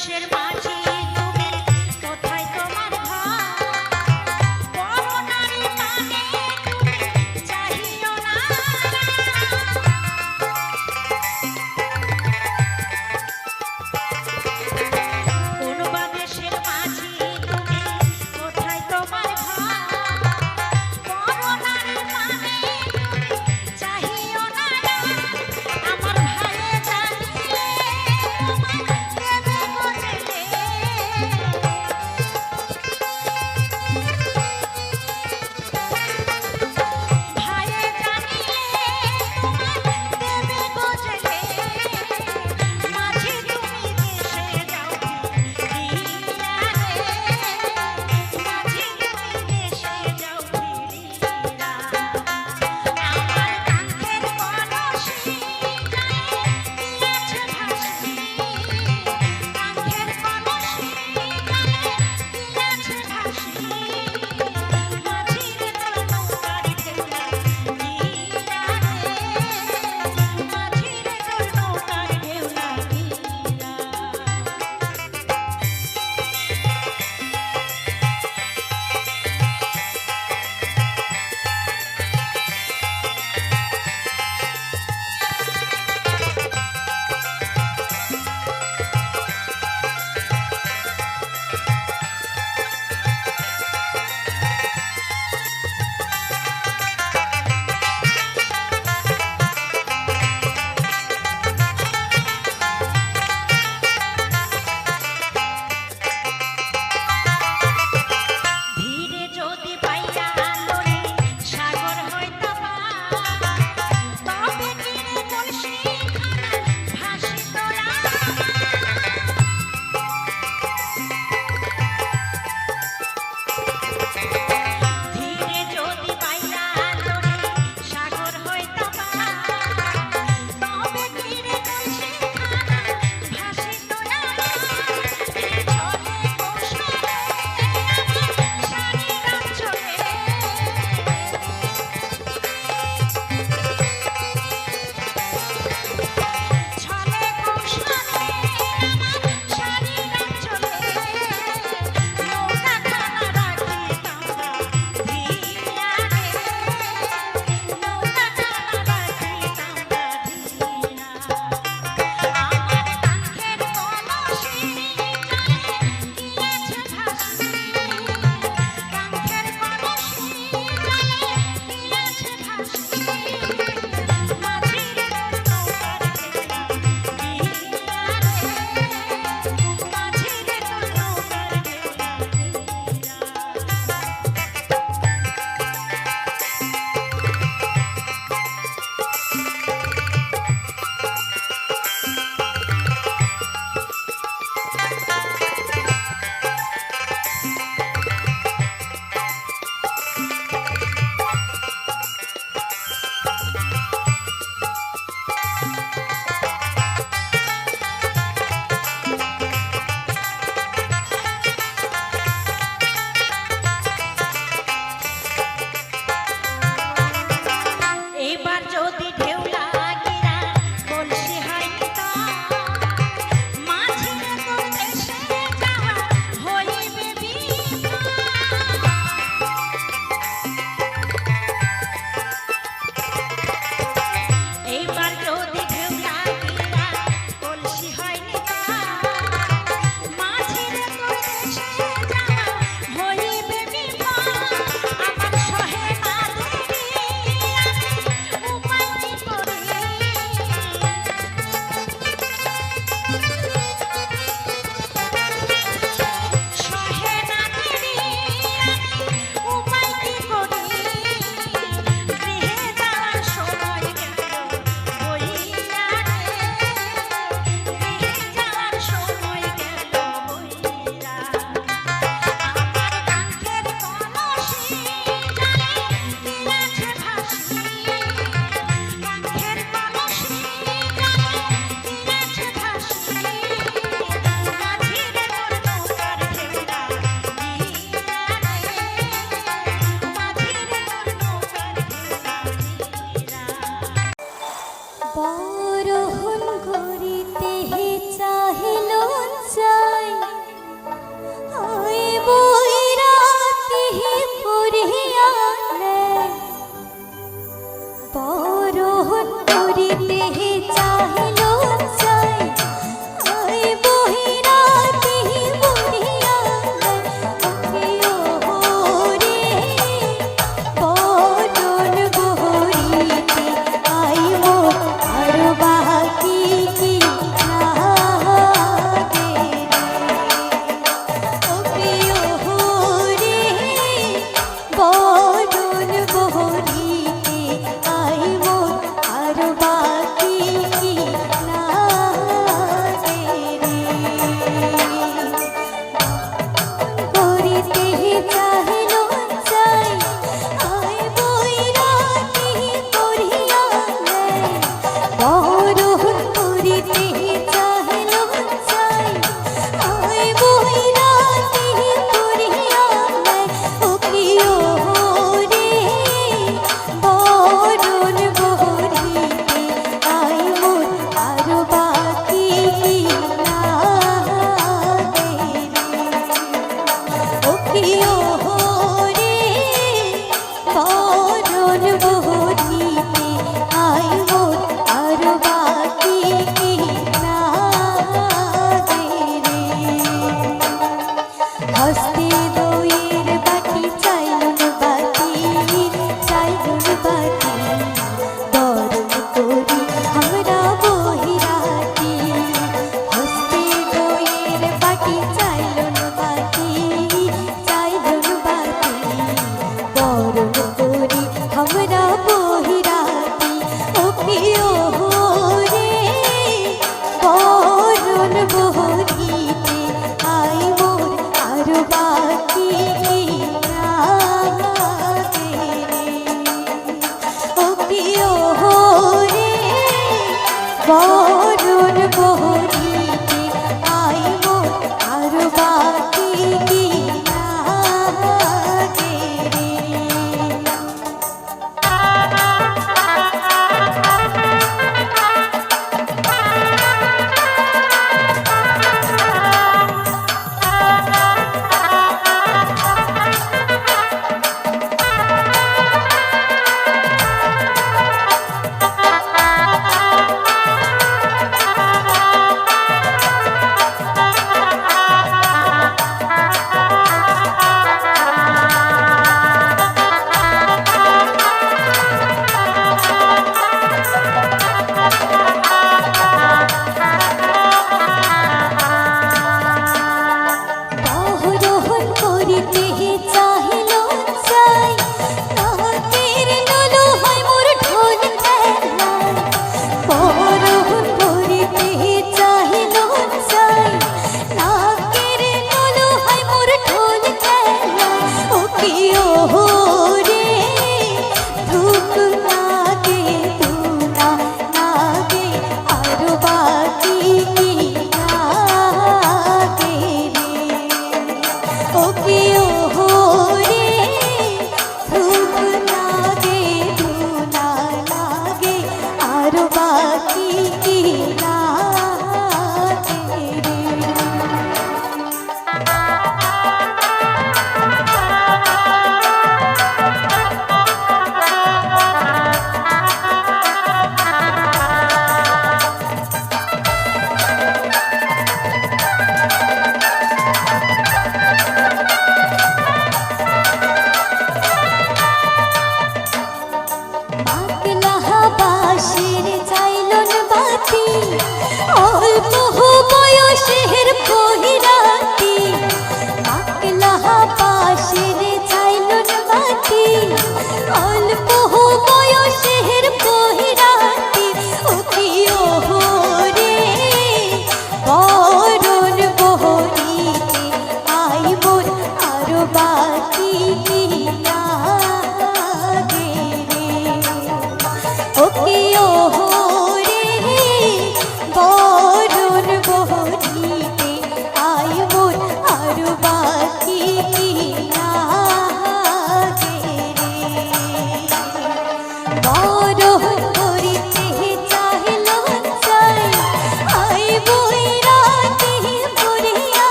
দেশের মাঝি তুমি কোথায় তোমার ঘর বড় নারী মানে তুমি চাহিও না কোন বা দেশের মাঝি তুমি কোথায় তোমার ঘর বড় নারী মানে তুমি চাহিও না আমার ভাইয়ে জানিলে তোমায় দেবে বলে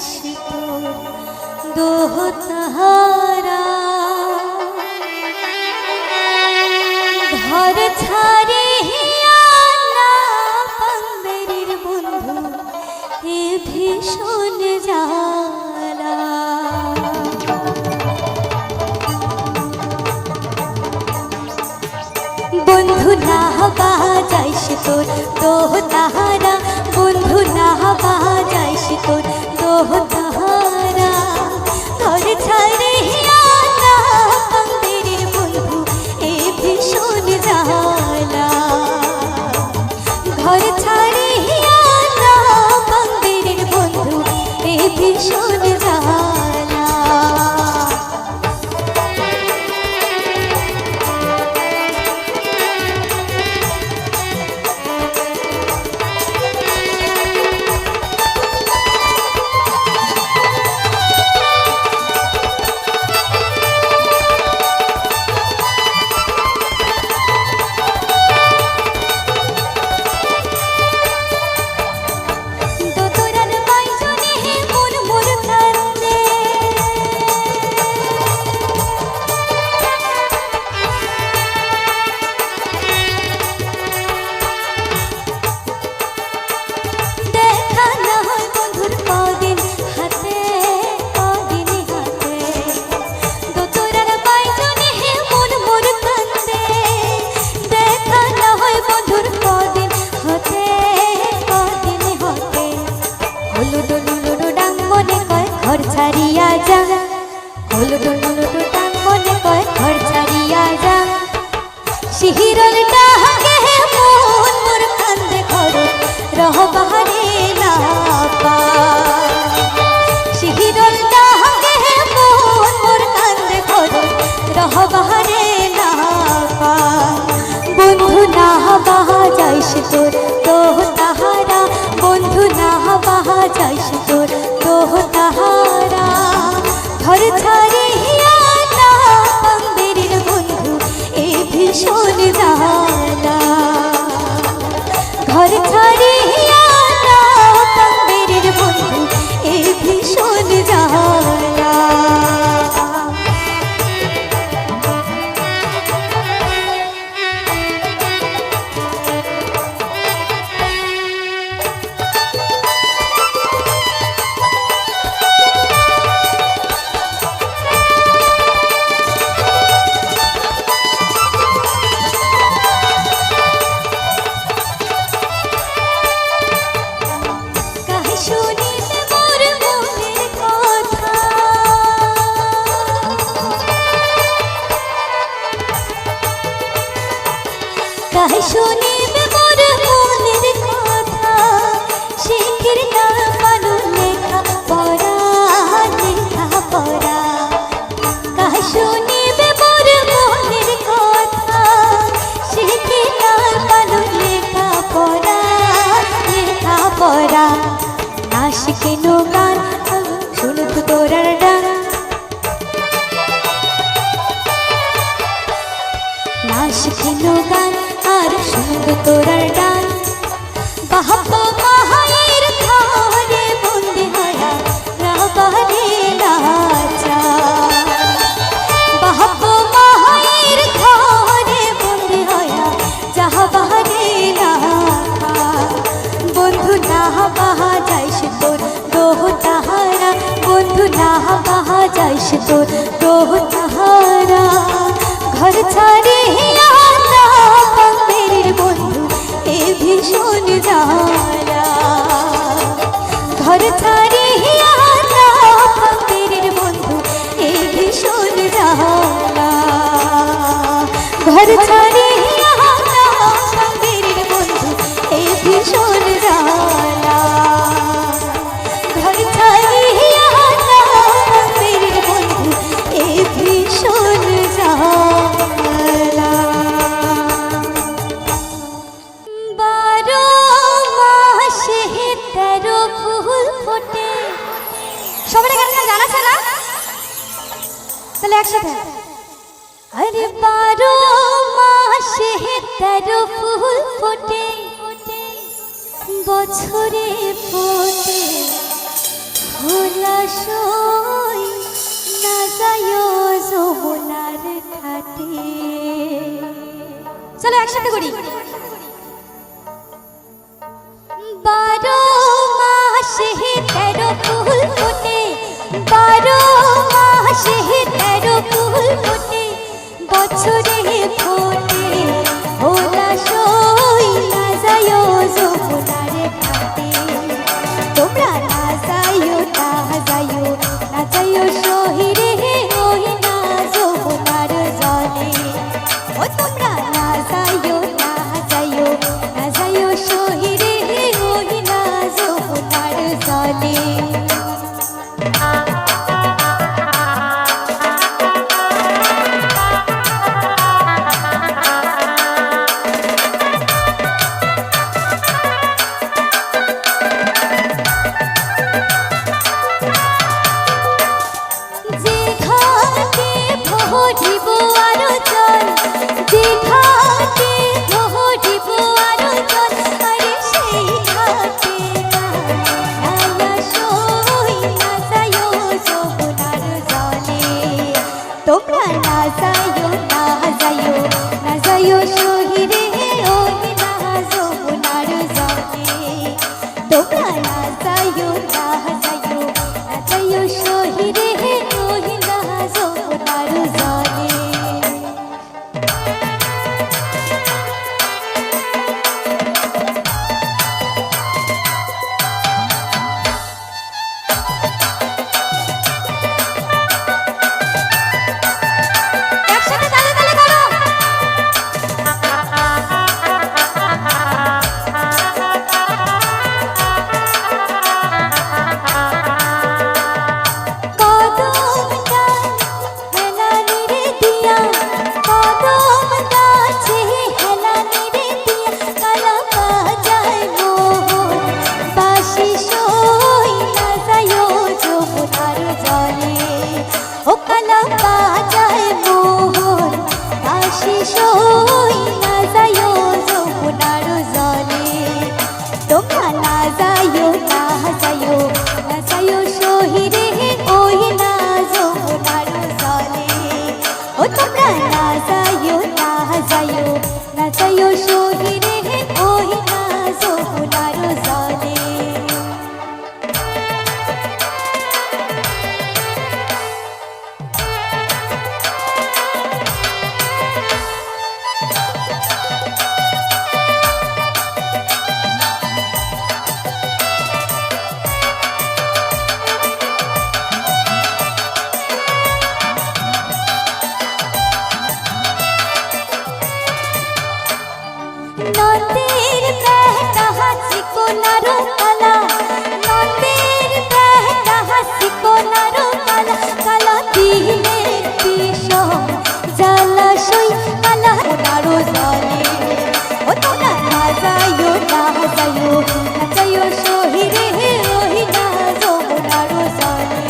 যাইসি তোর দোহতারা ঘর ছাড়িয়া না পান্দেরির বন্ধু এ ভীষণ জ্বালা বন্ধু না বাজাইস তোর দোহতারা বন্ধু না বাজাইস তোর দোহতারা ঘর ছাড়িয়া না পান্দেরির বন্ধু এ ভীষণ জ্বালা ঘর ছাড়িয়া না পান্দেরির বন্ধু এ ভীষণ জ্বালা ঘর ছাড়িয়া যা হলো ডোলো ডাক মনে কয় ঘর ছাড়িয়া যা শিহিরল ডাকে মন মোর কান্দে ঘর রহ বাহারে না পা শিহিরল ডাকে মন মোর কান্দে ঘর রহ বাহারে না পা বন্ধু না বাহা যাইস তোর তোহ তাহারা বন্ধু না বাহা যাইস তোর তোহ তাহারা ঘর ছাড়িয়া না পান্দেরির বন্ধু এ ভীষণ জ্বালা ঘর ছাড়িয়া না পান্দেরির বন্ধু এ ভীষণ জ্বালা কাহে শুনিবে মোর মনের কথা শিখির না মানু লেখা পড়া কাহে শুনিবে মোর মনের কথা শিখির না মানু লেখা পড়া না শিখে নো গান শুনো তো তোরার ডান না শিখে নো গান আর শুনবো তোরার ডান বাহাপ্পা মাহায়ের ঘরে বন্দি হয়া রাবারে নাচা বাহাপ্পা মাহায়ের ঘরে বন্দি হয়া যাহা বাহারে নাচা বন্ধু না বাহা যাইস তোর দোহ তাহারা বন্ধু না বাহা যাইস তোর দোহ তাহারা ঘর ছাড়িয়া না পান্দেরির বন্ধু এ ভীষণ জ্বালা ঘর ছাড়িয়া না পান্দেরির বন্ধু এ ভীষণ জ্বালা ঘর ছাড়িয়া না পান্দেরির বন্ধু এ ভীষণ জ্বালা ঘর ছাড়িয়া না পান্দেরির বন্ধু এ ভীষণ জ্বালা বারো মাসে 13 ফুল ফোটে সবাই গানটা জানা আছে না তাহলে একসাথে আরে 12 মাসে 13 ফুল ফোটে বছরে ফোটে ফুল কাটে। চলো একসাথে করি। 12 মাসে 13 ফুল ফোটে, 12 মাসে 13 ফুল ফোটে, বছরে ফোটে ভোলা সই না যায়ও যমুনার ঘাটে। তোমরা না যাইও না যাইও না যাইও সহিরে ওই না যমুনার জলে। ও তোমরা না যাইও না যাইও না যাইও সহিরে ওই না যমুনার জলে। ভরিব আরো জল, যে ঘাটে ভরিব আরো জল, আরে সেই ঘাটে না সই না যাইও যমুনার জলে। তোমরা না যাইও না যাইও না যাইও সহিরে ওই না যমুনার জলে। তোমরা না যাইও না যাইও না যাইও সহিরে ওই না যমুনার জলে। একসাথে তালে তালে করো। কদম ডাল হেলানি রে দিয়া, কদম গাছে হেলানি রে দিয়া, কালা বাজায় মোহন বাঁশি সই না যাইও যমুনার জলে। ও কালা বাজায় মোহন বাঁশি সই না যাইও যমুনার জলে। তোমরা না যাইও না যাইও না যাইও সহিরে ওই না যমুনার জলে। ও তোমরা না যাইও না যাইও না যাইও সহিরে ওই না যমুনার জলে। নদের বেহটা হাসি কোনারো কালা, নদের বেহটা হাসি কোনারো কালা, কালা দিনের বিষম জলাশয় কালা কোনারো জলে। ও তোমরা না যাইও না যাইও না যাইও সহিরে ওই না যমুনার জলে।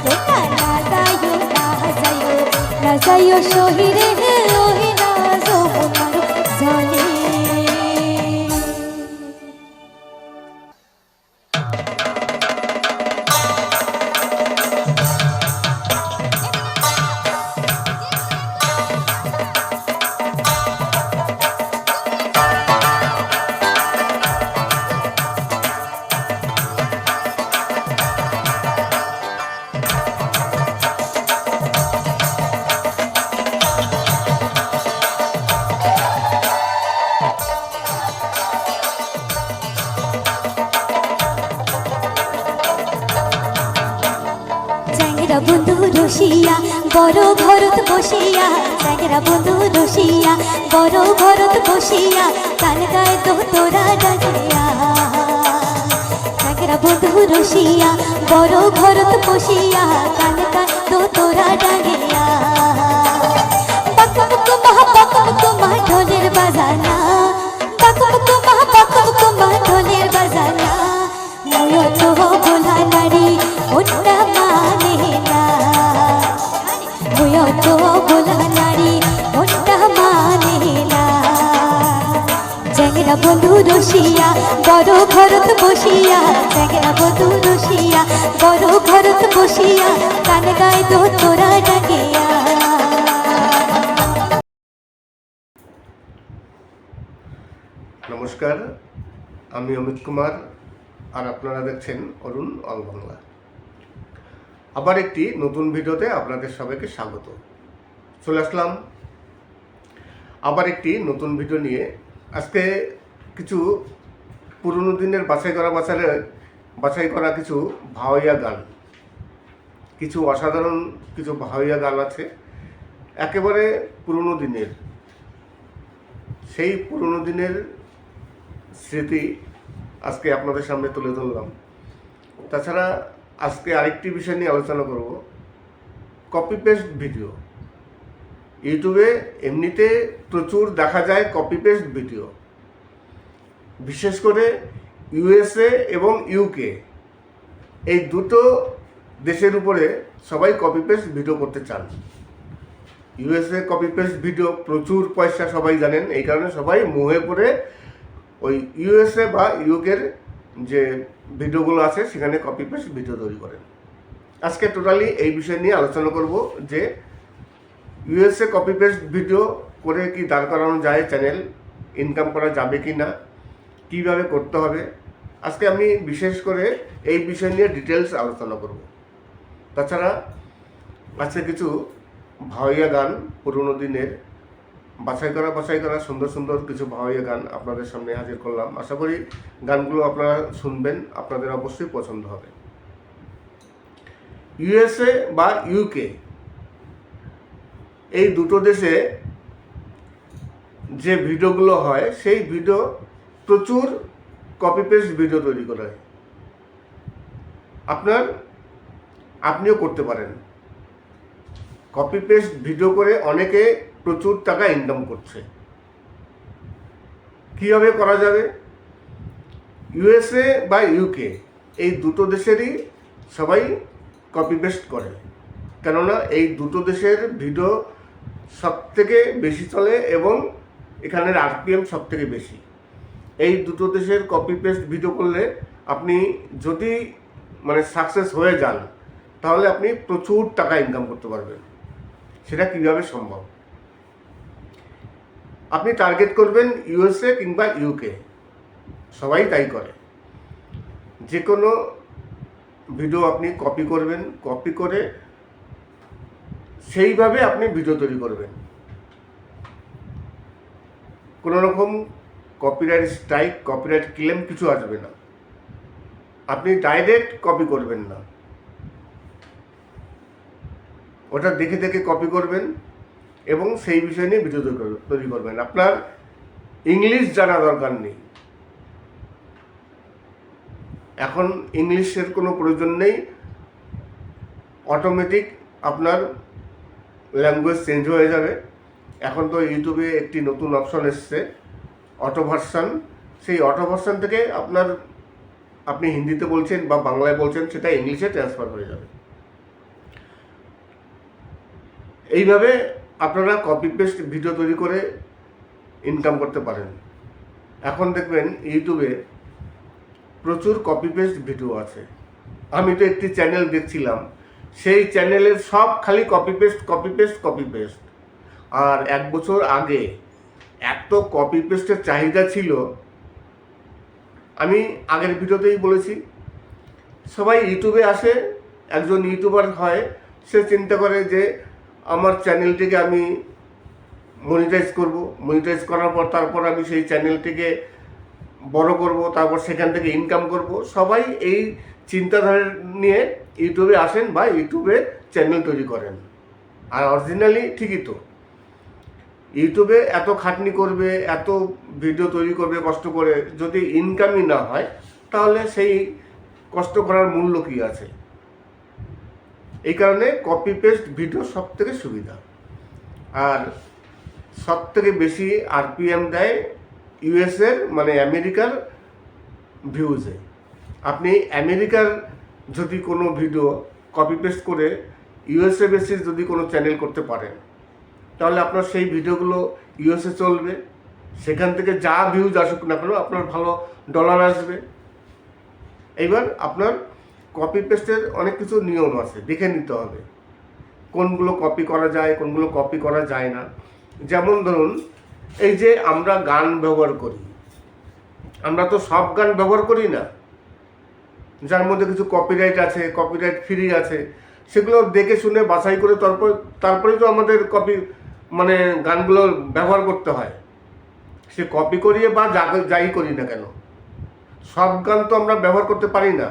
তোমরা না যাইও না যাইও না যাইও সহিরে ওই না যমুনার জলে। চ্যাংরা বন্ধু রসিয়া বড় ভরত বসিয়া, চ্যাংরা বন্ধু রসিয়া বড় ভরত বসিয়া, গান গায় তো তোরা ডাকিয়া। চ্যাংরা বন্ধু রসিয়া বড় ভরত বসিয়া, গান গায় তো তোরা ডাকিয়া। বাকমুক মা ঢোলের বাজানা, বাকমুক মা ঢোলের বাজানা, ময় তো ভোলা নারী ওটা মানে না, ময় তো ভোলা নারী ওটা মানে না। চ্যাংরা বন্ধু রসিয়া বড় ভরত বসিয়া, চ্যাংরা বন্ধু রসিয়া বড় ভরত বসিয়া, গান গায় তো তোরা ডাকিয়া। আমি অমিত কুমার, আর আপনারা দেখছেন অরুণ অল বাংলা। আবার একটি নতুন ভিডিওতে আপনাদের সবাইকে স্বাগত। চলে আসলাম আবার একটি নতুন ভিডিও নিয়ে। আজকে কিছু পুরনো দিনের বাছাই করা কিছু ভাওয়াইয়া গান, কিছু অসাধারণ কিছু ভাওয়াইয়া গান আছে একেবারে পুরনো দিনের। সেই পুরনো দিনের স্মৃতি আজকে আপনাদের সামনে তুলে ধরলাম। তাছাড়া আজকে আরেকটি বিষয় নিয়ে আলোচনা করব, কপি পেস্ট ভিডিও। ইউটিউবে এমনিতে প্রচুর দেখা যায় কপি পেস্ট ভিডিও, বিশেষ করে ইউএসএ এবং ইউকে, এই দুটো দেশের উপরে সবাই কপি পেস্ট ভিডিও করতে চান। ইউএসএ কপি পেস্ট ভিডিও প্রচুর পয়সা, সবাই জানেন। এই কারণে সবাই মোহে পড়ে ওই ইউএসএ বা ইউকের যে ভিডিওগুলো আছে সেখানে কপি পেস্ট ভিডিও তৈরি করেন। আজকে টোটালি এই বিষয় নিয়ে আলোচনা করব যে ইউএসএ কপি পেস্ট ভিডিও করে কি দাঁড় করানো যায়, চ্যানেল ইনকাম করা যাবে কি না, কীভাবে করতে হবে। আজকে আমি বিশেষ করে এই বিষয় নিয়ে ডিটেলস আলোচনা করব। তাছাড়া আজকে কিছু ভাওয়াইয়া গান, পুরনো দিনের বাছাই করা সুন্দর সুন্দর কিছু ভাওয়াইয়া গান আপনাদের সামনে হাজির করলাম। আশা করি গানগুলো আপনারা শুনবেন, আপনাদের অবশ্যই পছন্দ হবে। ইউএসএ বা ইউকে, এই দুটো দেশে যে ভিডিওগুলো হয় সেই ভিডিও প্রচুর কপি পেস্ট ভিডিও তৈরি করা হয়। আপনিও করতে পারেন। কপি পেস্ট ভিডিও করে অনেকে প্রচুর টাকা ইনকাম করছে। কীভাবে করা যাবে? ইউএসএ বা ইউকে, এই দুটো দেশেরই সবাই কপি পেস্ট করে, কেননা এই দুটো দেশের ভিডিও সব থেকে বেশি চলে এবং এখানের আরপিএম সব থেকে বেশি। এই দুটো দেশের কপি পেস্ট ভিডিও করলে আপনি যদি সাকসেস হয়ে যান তাহলে আপনি প্রচুর টাকা ইনকাম করতে পারবেন। সেটা কিভাবে সম্ভব? আপনি টার্গেট করবেন ইউএসএ কিংবা ইউকে, সবাই তাই করে। যে কোনো ভিডিও আপনি কপি করবেন, কপি করে সেইভাবে আপনি ভিডিও তৈরি করবেন। কোনো রকম কপিরাইট স্ট্রাইক, কপিরাইট ক্লেম কিছু আসবে না। আপনি ডাইরেক্ট কপি করবেন না, ওটা দেখে দেখে কপি করবেন এবং সেই বিষয় নিয়ে ভিডিও তৈরি করবেন। আপনার ইংলিশ জানা দরকার নেই, এখন ইংলিশের কোনো প্রয়োজন নেই। অটোমেটিক আপনার ল্যাঙ্গুয়েজ চেঞ্জ হয়ে যাবে। এখন তো ইউটিউবে একটি নতুন অপশন এসছে, অটো ভার্সান। সেই অটো ভার্সান থেকে আপনি হিন্দিতে বলছেন বা বাংলায় বলছেন, সেটা ইংলিশে ট্রান্সফার হয়ে যাবে। এইভাবে আপনারা কপি পেস্ট ভিডিও তৈরি করে ইনকাম করতে পারেন। এখন দেখবেন ইউটিউবে প্রচুর কপি পেস্ট ভিডিও আছে। আমি তো একটি চ্যানেল দেখছিলাম, সেই চ্যানেলের সব খালি কপি পেস্ট। আর এক বছর আগে এত কপি পেস্টের চাহিদা ছিল, আমি আগের ভিডিওতেই বলেছি। সবাই ইউটিউবে আসে, একজন ইউটিউবার হয়, সে চিন্তা করে যে আমার চ্যানেলটিকে আমি মনিটাইজ করব, মনিটাইজ করার পর তারপর আমি সেই চ্যানেলটিকে বড় করব, তারপর সেখান থেকে ইনকাম করব। সবাই এই চিন্তাধারা নিয়ে ইউটিউবে আসেন বা ইউটিউবে চ্যানেল তৈরি করেন। আর অরিজিনালি ঠিকই তো, ইউটিউবে এত খাটনি করবে, এত ভিডিও তৈরি করবে কষ্ট করে, যদি ইনকামই না হয় তাহলে সেই কষ্ট করার মূল্য কী আছে? এই কারণে কপি পেস্ট ভিডিও সব থেকে সুবিধা। আর সব থেকে বেশি আরপিএম দেয় ইউএসএর আমেরিকার ভিউজে। আপনি আমেরিকার যদি কোনো ভিডিও কপি পেস্ট করে ইউএসএ বেসিস যদি কোনো চ্যানেল করতে পারেন তাহলে আপনার সেই ভিডিওগুলো ইউএসএ চলবে। সেখান থেকে যা ভিউজ আসুক না কেন আপনার ভালো ডলার আসবে। এইবার আপনার কপি পেস্টের অনেক কিছু নিয়ম আছে, দেখে নিতে হবে কোনগুলো কপি করা যায়, কোনগুলো কপি করা যায় না। যেমন ধরুন, এই যে আমরা গান ব্যবহার করি, আমরা তো সব গান ব্যবহার করি না, যার মধ্যে কিছু কপিরাইট আছে, কপিরাইট ফ্রি আছে, সেগুলো দেখে শুনে বাছাই করে তারপরেই তো আমাদের মানে গানগুলো ব্যবহার করতে হয়। সে কপি করিয়ে বা যাই করি না কেন, সব গান তো আমরা ব্যবহার করতে পারি না।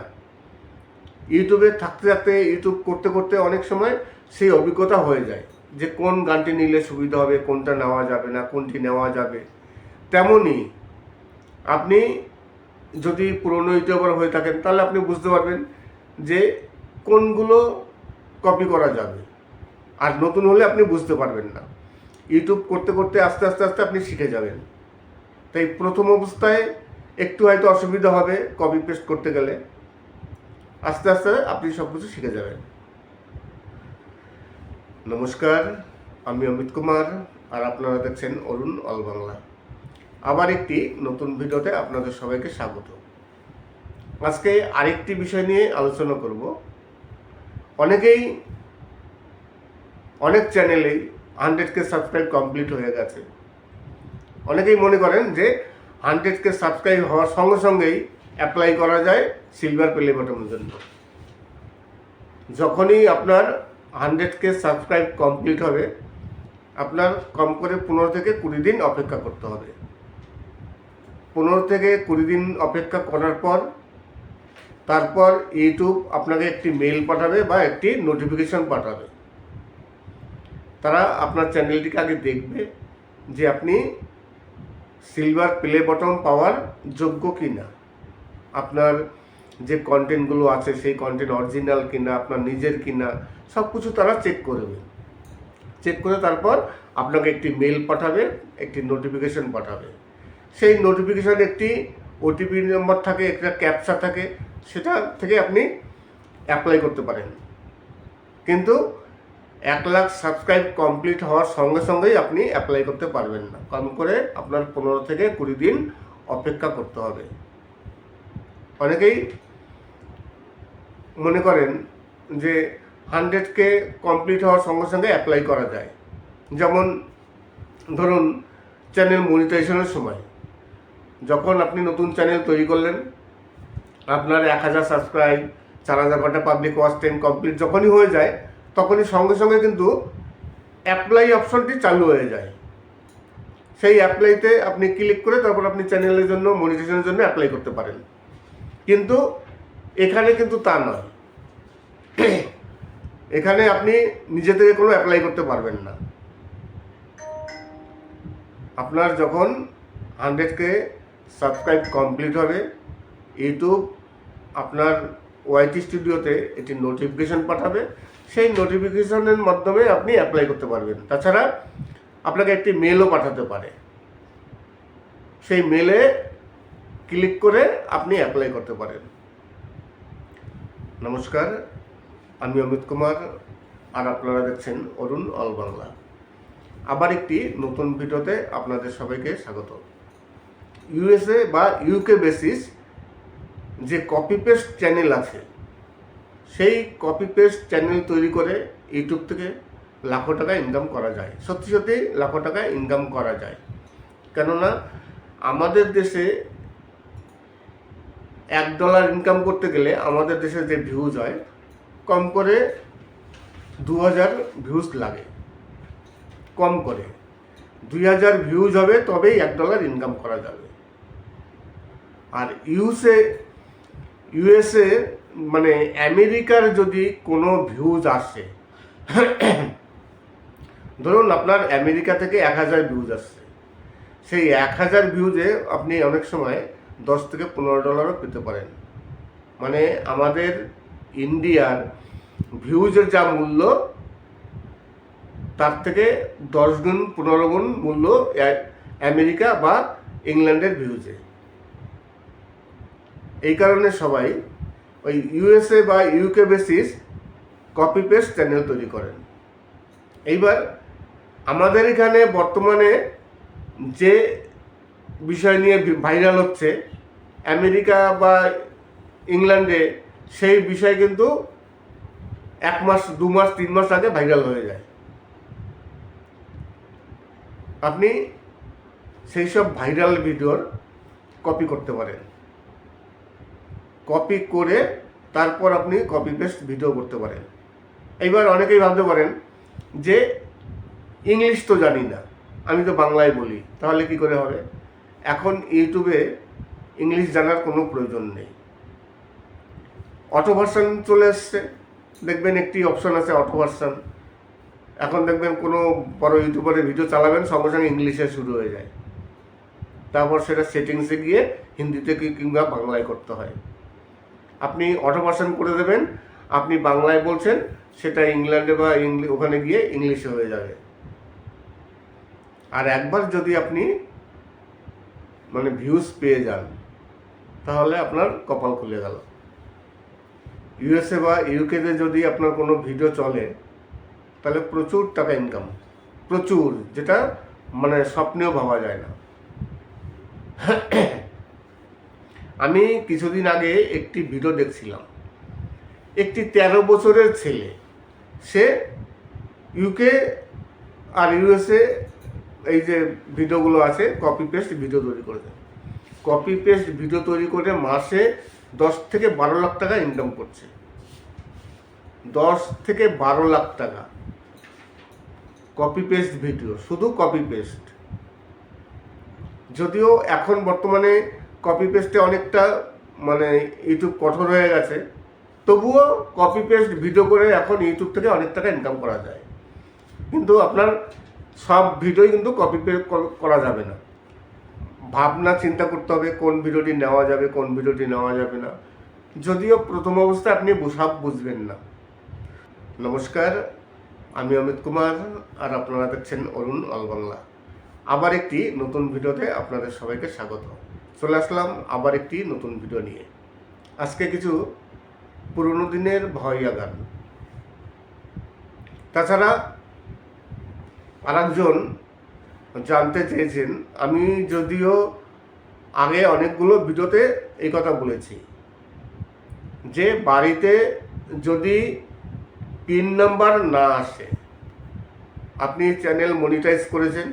ইউটিউবে থাকতে থাকতে, ইউটিউব করতে করতে অনেক সময় সেই অভিজ্ঞতা হয়ে যায় যে কোন গানটি নিলে সুবিধা হবে, কোনটা নেওয়া যাবে না, কোনটি নেওয়া যাবে। তেমনই আপনি যদি পুরনো ইউটিউবার হয়ে থাকেন তাহলে আপনি বুঝতে পারবেন যে কোনগুলো কপি করা যাবে, আর নতুন হলে আপনি বুঝতে পারবেন না। ইউটিউব করতে করতে আস্তে আস্তে আস্তে আপনি শিখে যাবেন। তাই প্রথম অবস্থায় একটু হয়তো অসুবিধা হবে কপি পেস্ট করতে গেলে, আস্তে আস্তে আপনি সব কিছু শিখে যাবেন। নমস্কার, আমি অমিত কুমার, আর আপনারা দেখছেন অরুণ অল বাংলা। আবার একটি নতুন ভিডিওতে আপনাদের সবাইকে স্বাগত। আজকে আরেকটি বিষয় নিয়ে আলোচনা করব। অনেক চ্যানেলেই 100K সাবস্ক্রাইব কমপ্লিট হয়ে গেছে। অনেকেই মনে করেন যে 100K সাবস্ক্রাইব হওয়ার সঙ্গে সঙ্গেই অ্যাপ্লাই করা যায় সিলভার প্লে বাটনের জন্য। যখনই আপনার 100K সাবস্ক্রাইব কমপ্লিট হবে, আপনার কম করে 15 থেকে 20 দিন অপেক্ষা করতে হবে। 15 থেকে 20 দিন অপেক্ষা করার পর তারপর ইউটিউব আপনাকে একটি মেইল পাঠাবে বা একটি নোটিফিকেশন পাঠাবে। তারা আপনার চ্যানেলটিকে আগে দেখবে যে আপনি সিলভার প্লে বটন পাওয়ার যোগ্য কি না, আপনার যে কন্টেন্টগুলো আছে সেই কন্টেন্ট অরিজিনাল কিনা, আপনার নিজের কিনা, সব কিছু তারা চেক করবে। চেক করে তারপর আপনাকে একটি মেইল পাঠাবে, একটি নোটিফিকেশন পাঠাবে। সেই নোটিফিকেশানে একটি ওটিপি নম্বর থাকে, একটা ক্যাপচা থাকে, সেটা থেকে আপনি অ্যাপ্লাই করতে পারেন। কিন্তু 1 লাখ সাবস্ক্রাইব কমপ্লিট হওয়ার সঙ্গে সঙ্গেই আপনি অ্যাপ্লাই করতে পারবেন না। কম করে আপনার 15 থেকে 20 দিন অপেক্ষা করতে হবে। অনেকেই মনে করেন যে 100K কমপ্লিট হওয়ার সঙ্গে সঙ্গে অ্যাপ্লাই করা যায়। যেমন ধরুন চ্যানেল মনিটাইজেশনের সময়, যখন আপনি নতুন চ্যানেল তৈরি করলেন, আপনার 1000 সাবস্ক্রাইব, 4000 ঘন্টা পাবলিক ওয়াচ টাইম কমপ্লিট যখনই হয়ে যায়, তখনই সঙ্গে সঙ্গে কিন্তু অ্যাপ্লাই অপশনটি চালু হয়ে যায়। সেই অ্যাপ্লাইতে আপনি ক্লিক করে তারপর আপনি চ্যানেলের জন্য, মনিটাইজেশনের জন্য অ্যাপ্লাই করতে পারেন। কিন্তু এখানে কিন্তু তা নয়। এখানে আপনি নিজে থেকে কোনো অ্যাপ্লাই করতে পারবেন না। আপনার যখন 100K সাবস্ক্রাইব কমপ্লিট হবে, ইউটিউব আপনার ওয়াইটি স্টুডিওতে একটি নোটিফিকেশন পাঠাবে। সেই নোটিফিকেশনের মাধ্যমে আপনি অ্যাপ্লাই করতে পারবেন। তাছাড়া আপনাকে একটি মেলও পাঠাতে পারে। সেই মেলে ক্লিক করে আপনি অ্যাপ্লাই করতে পারেন। নমস্কার, আমি অমিত কুমার, আর আপনারা দেখছেন অরুণ অল বাংলা। আবার একটি নতুন ভিডিওতে আপনাদের সবাইকে স্বাগত। ইউএসএ বা ইউকে বেসিস যে কপি পেস্ট চ্যানেল আছে, সেই কপি পেস্ট চ্যানেল তৈরি করে ইউটিউব থেকে লাখো টাকা ইনকাম করা যায়। সত্যি সত্যি লাখো টাকা ইনকাম করা যায়। কেননা আমাদের দেশে $1 ইনকাম করতে গেলে আমাদের দেশে যে ভিউজ হয়, কম করে 2000 ভিউজ লাগে। কম করে 2000 ভিউজ হবে, তবেই $1 ইনকাম করা যাবে। আর ইউএসএ মানে আমেরিকার যদি কোনো ভিউজ আসে, ধরুন আপনার আমেরিকা থেকে 1000 ভিউজ আসছে, সেই 1000 ভিউজে আপনি অনেক সময় $10 থেকে $15 পেতে পারেন। মানে আমাদের ইন্ডিয়ার ভিউজের যা মূল্য, তার থেকে 10 গুণ 15 গুণ মূল্য আমেরিকা বা ইংল্যান্ডের ভিউজে। এই কারণে সবাই ওই ইউএসএ বা UK basis copy paste channel তৈরি করেন। এইবার আমাদের এখানে বর্তমানে যে বিষয় নিয়ে ভাইরাল হচ্ছে আমেরিকা বা ইংল্যান্ডে, সেই বিষয় কিন্তু 1 মাস, 2 মাস, 3 মাস আগে ভাইরাল হয়ে যায়। আপনি সেই সব ভাইরাল ভিডিওর কপি করতে পারেন। কপি করে তারপর আপনি কপি পেস্ট ভিডিও করতে পারেন। এইবার অনেকেই ভাবতে পারেন যে ইংলিশ তো জানি না, আমি তো বাংলায় বলি, তাহলে কি করে হবে? এখন ইউটিউবে ইংলিশ জানার কোনো প্রয়োজন নেই। অটো ভার্সন চলে এসছে, দেখবেন একটি অপশন আছে অটো ভার্সন। এখন দেখবেন কোনো বড় ইউটিউবারের ভিডিও চালাবেন, সঙ্গে সঙ্গে ইংলিশে শুরু হয়ে যায়। তারপর সেটা সেটিংসে গিয়ে হিন্দিতে কিংবা বাংলায় করতে হয়। আপনি অটো ভার্সন করে দেবেন, আপনি বাংলায় বলছেন, সেটা ইংল্যান্ডে বা ওখানে গিয়ে ইংলিশে হয়ে যাবে। আর একবার যদি আপনি ভিউজ পেয়ে যান, তাহলে আপনার কপাল খুলে গেল। ইউএসএ বা ইউকেতে যদি আপনার কোনো ভিডিও চলে, তাহলে প্রচুর টাকা ইনকাম, প্রচুর, যেটা স্বপ্নেও ভাবা যায় না। আমি কিছুদিন আগে একটি ভিডিও দেখছিলাম, একটি 13 বছরের ছেলে, সে ইউকে আর ইউএসএ এই যে ভিডিওগুলো আছে কপি পেস্ট ভিডিও তৈরি করেছে। কপি পেস্ট ভিডিও তৈরি করে মাসে 10 থেকে 12 লাখ টাকা ইনকাম করছে। 10 থেকে 12 লাখ টাকা কপি পেস্ট ভিডিও, শুধু কপি পেস্ট। যদিও এখন বর্তমানে কপি পেস্টে অনেকটা ইউটিউব কঠোর হয়ে গেছে, তবুও কপি পেস্ট ভিডিও করে এখন ইউটিউব থেকে অনেক টাকা ইনকাম করা যায়। কিন্তু আপনার সব ভিডিওই কিন্তু কপি পেস্ট করা যাবে না। ভাবনা চিন্তা করতে হবে কোন ভিডিওটি নেওয়া যাবে, কোন ভিডিওটি নেওয়া যাবে না। যদিও প্রথম অবস্থায় আপনি সব বুঝবেন না। নমস্কার, আমি অমিত কুমার, আর আপনারা দেখছেন অরুণ অল বাংলা। আবার একটি নতুন ভিডিওতে আপনাদের সবাইকে স্বাগত। চলে আসলাম আবার একটি নতুন ভিডিও নিয়ে। আজকে কিছু পুরনো দিনের ভাওয়াইয়া গান। তাছাড়া আরেকজন জানতে চেয়েছেন, আমি যদিও আগে অনেকগুলো ভিডিওতে এই কথা বলেছি যে বাড়িতে যদি পিন নাম্বার না আসে, আপনি চ্যানেল মনিটাইজ করেছেন,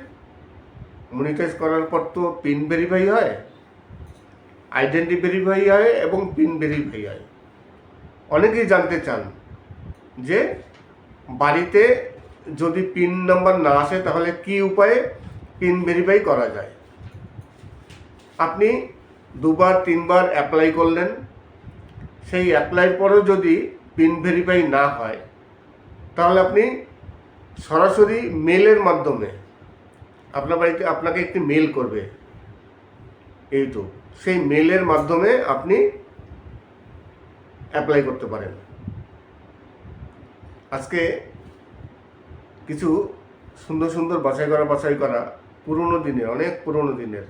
মনিটাইজ করার পর তো পিন ভেরিফাই হয়, আইডেন্টি ভেরিফাই হয় এবং পিন ভেরিফাই হয়। অনেকেই জানতে চান যে বাড়িতে যদি পিন নাম্বার না আসে তাহলে কি উপায়ে পিন ভেরিফাই করা যায়। আপনি 2বার 3বার অ্যাপ্লাই করলেন, সেই অ্যাপ্লাই পরেও যদি পিন ভেরিফাই না হয়, তাহলে আপনি সরাসরি মেলের মাধ্যমে আপনার বাড়িতে আপনাকে একটি মেল করবে ইউটিউব, সেই মেলের মাধ্যমে আপনি অ্যাপ্লাই করতে পারেন। আজকে কিছু সুন্দর সুন্দর বাছাই করা পুরনো দিনের, অনেক পুরনো দিনের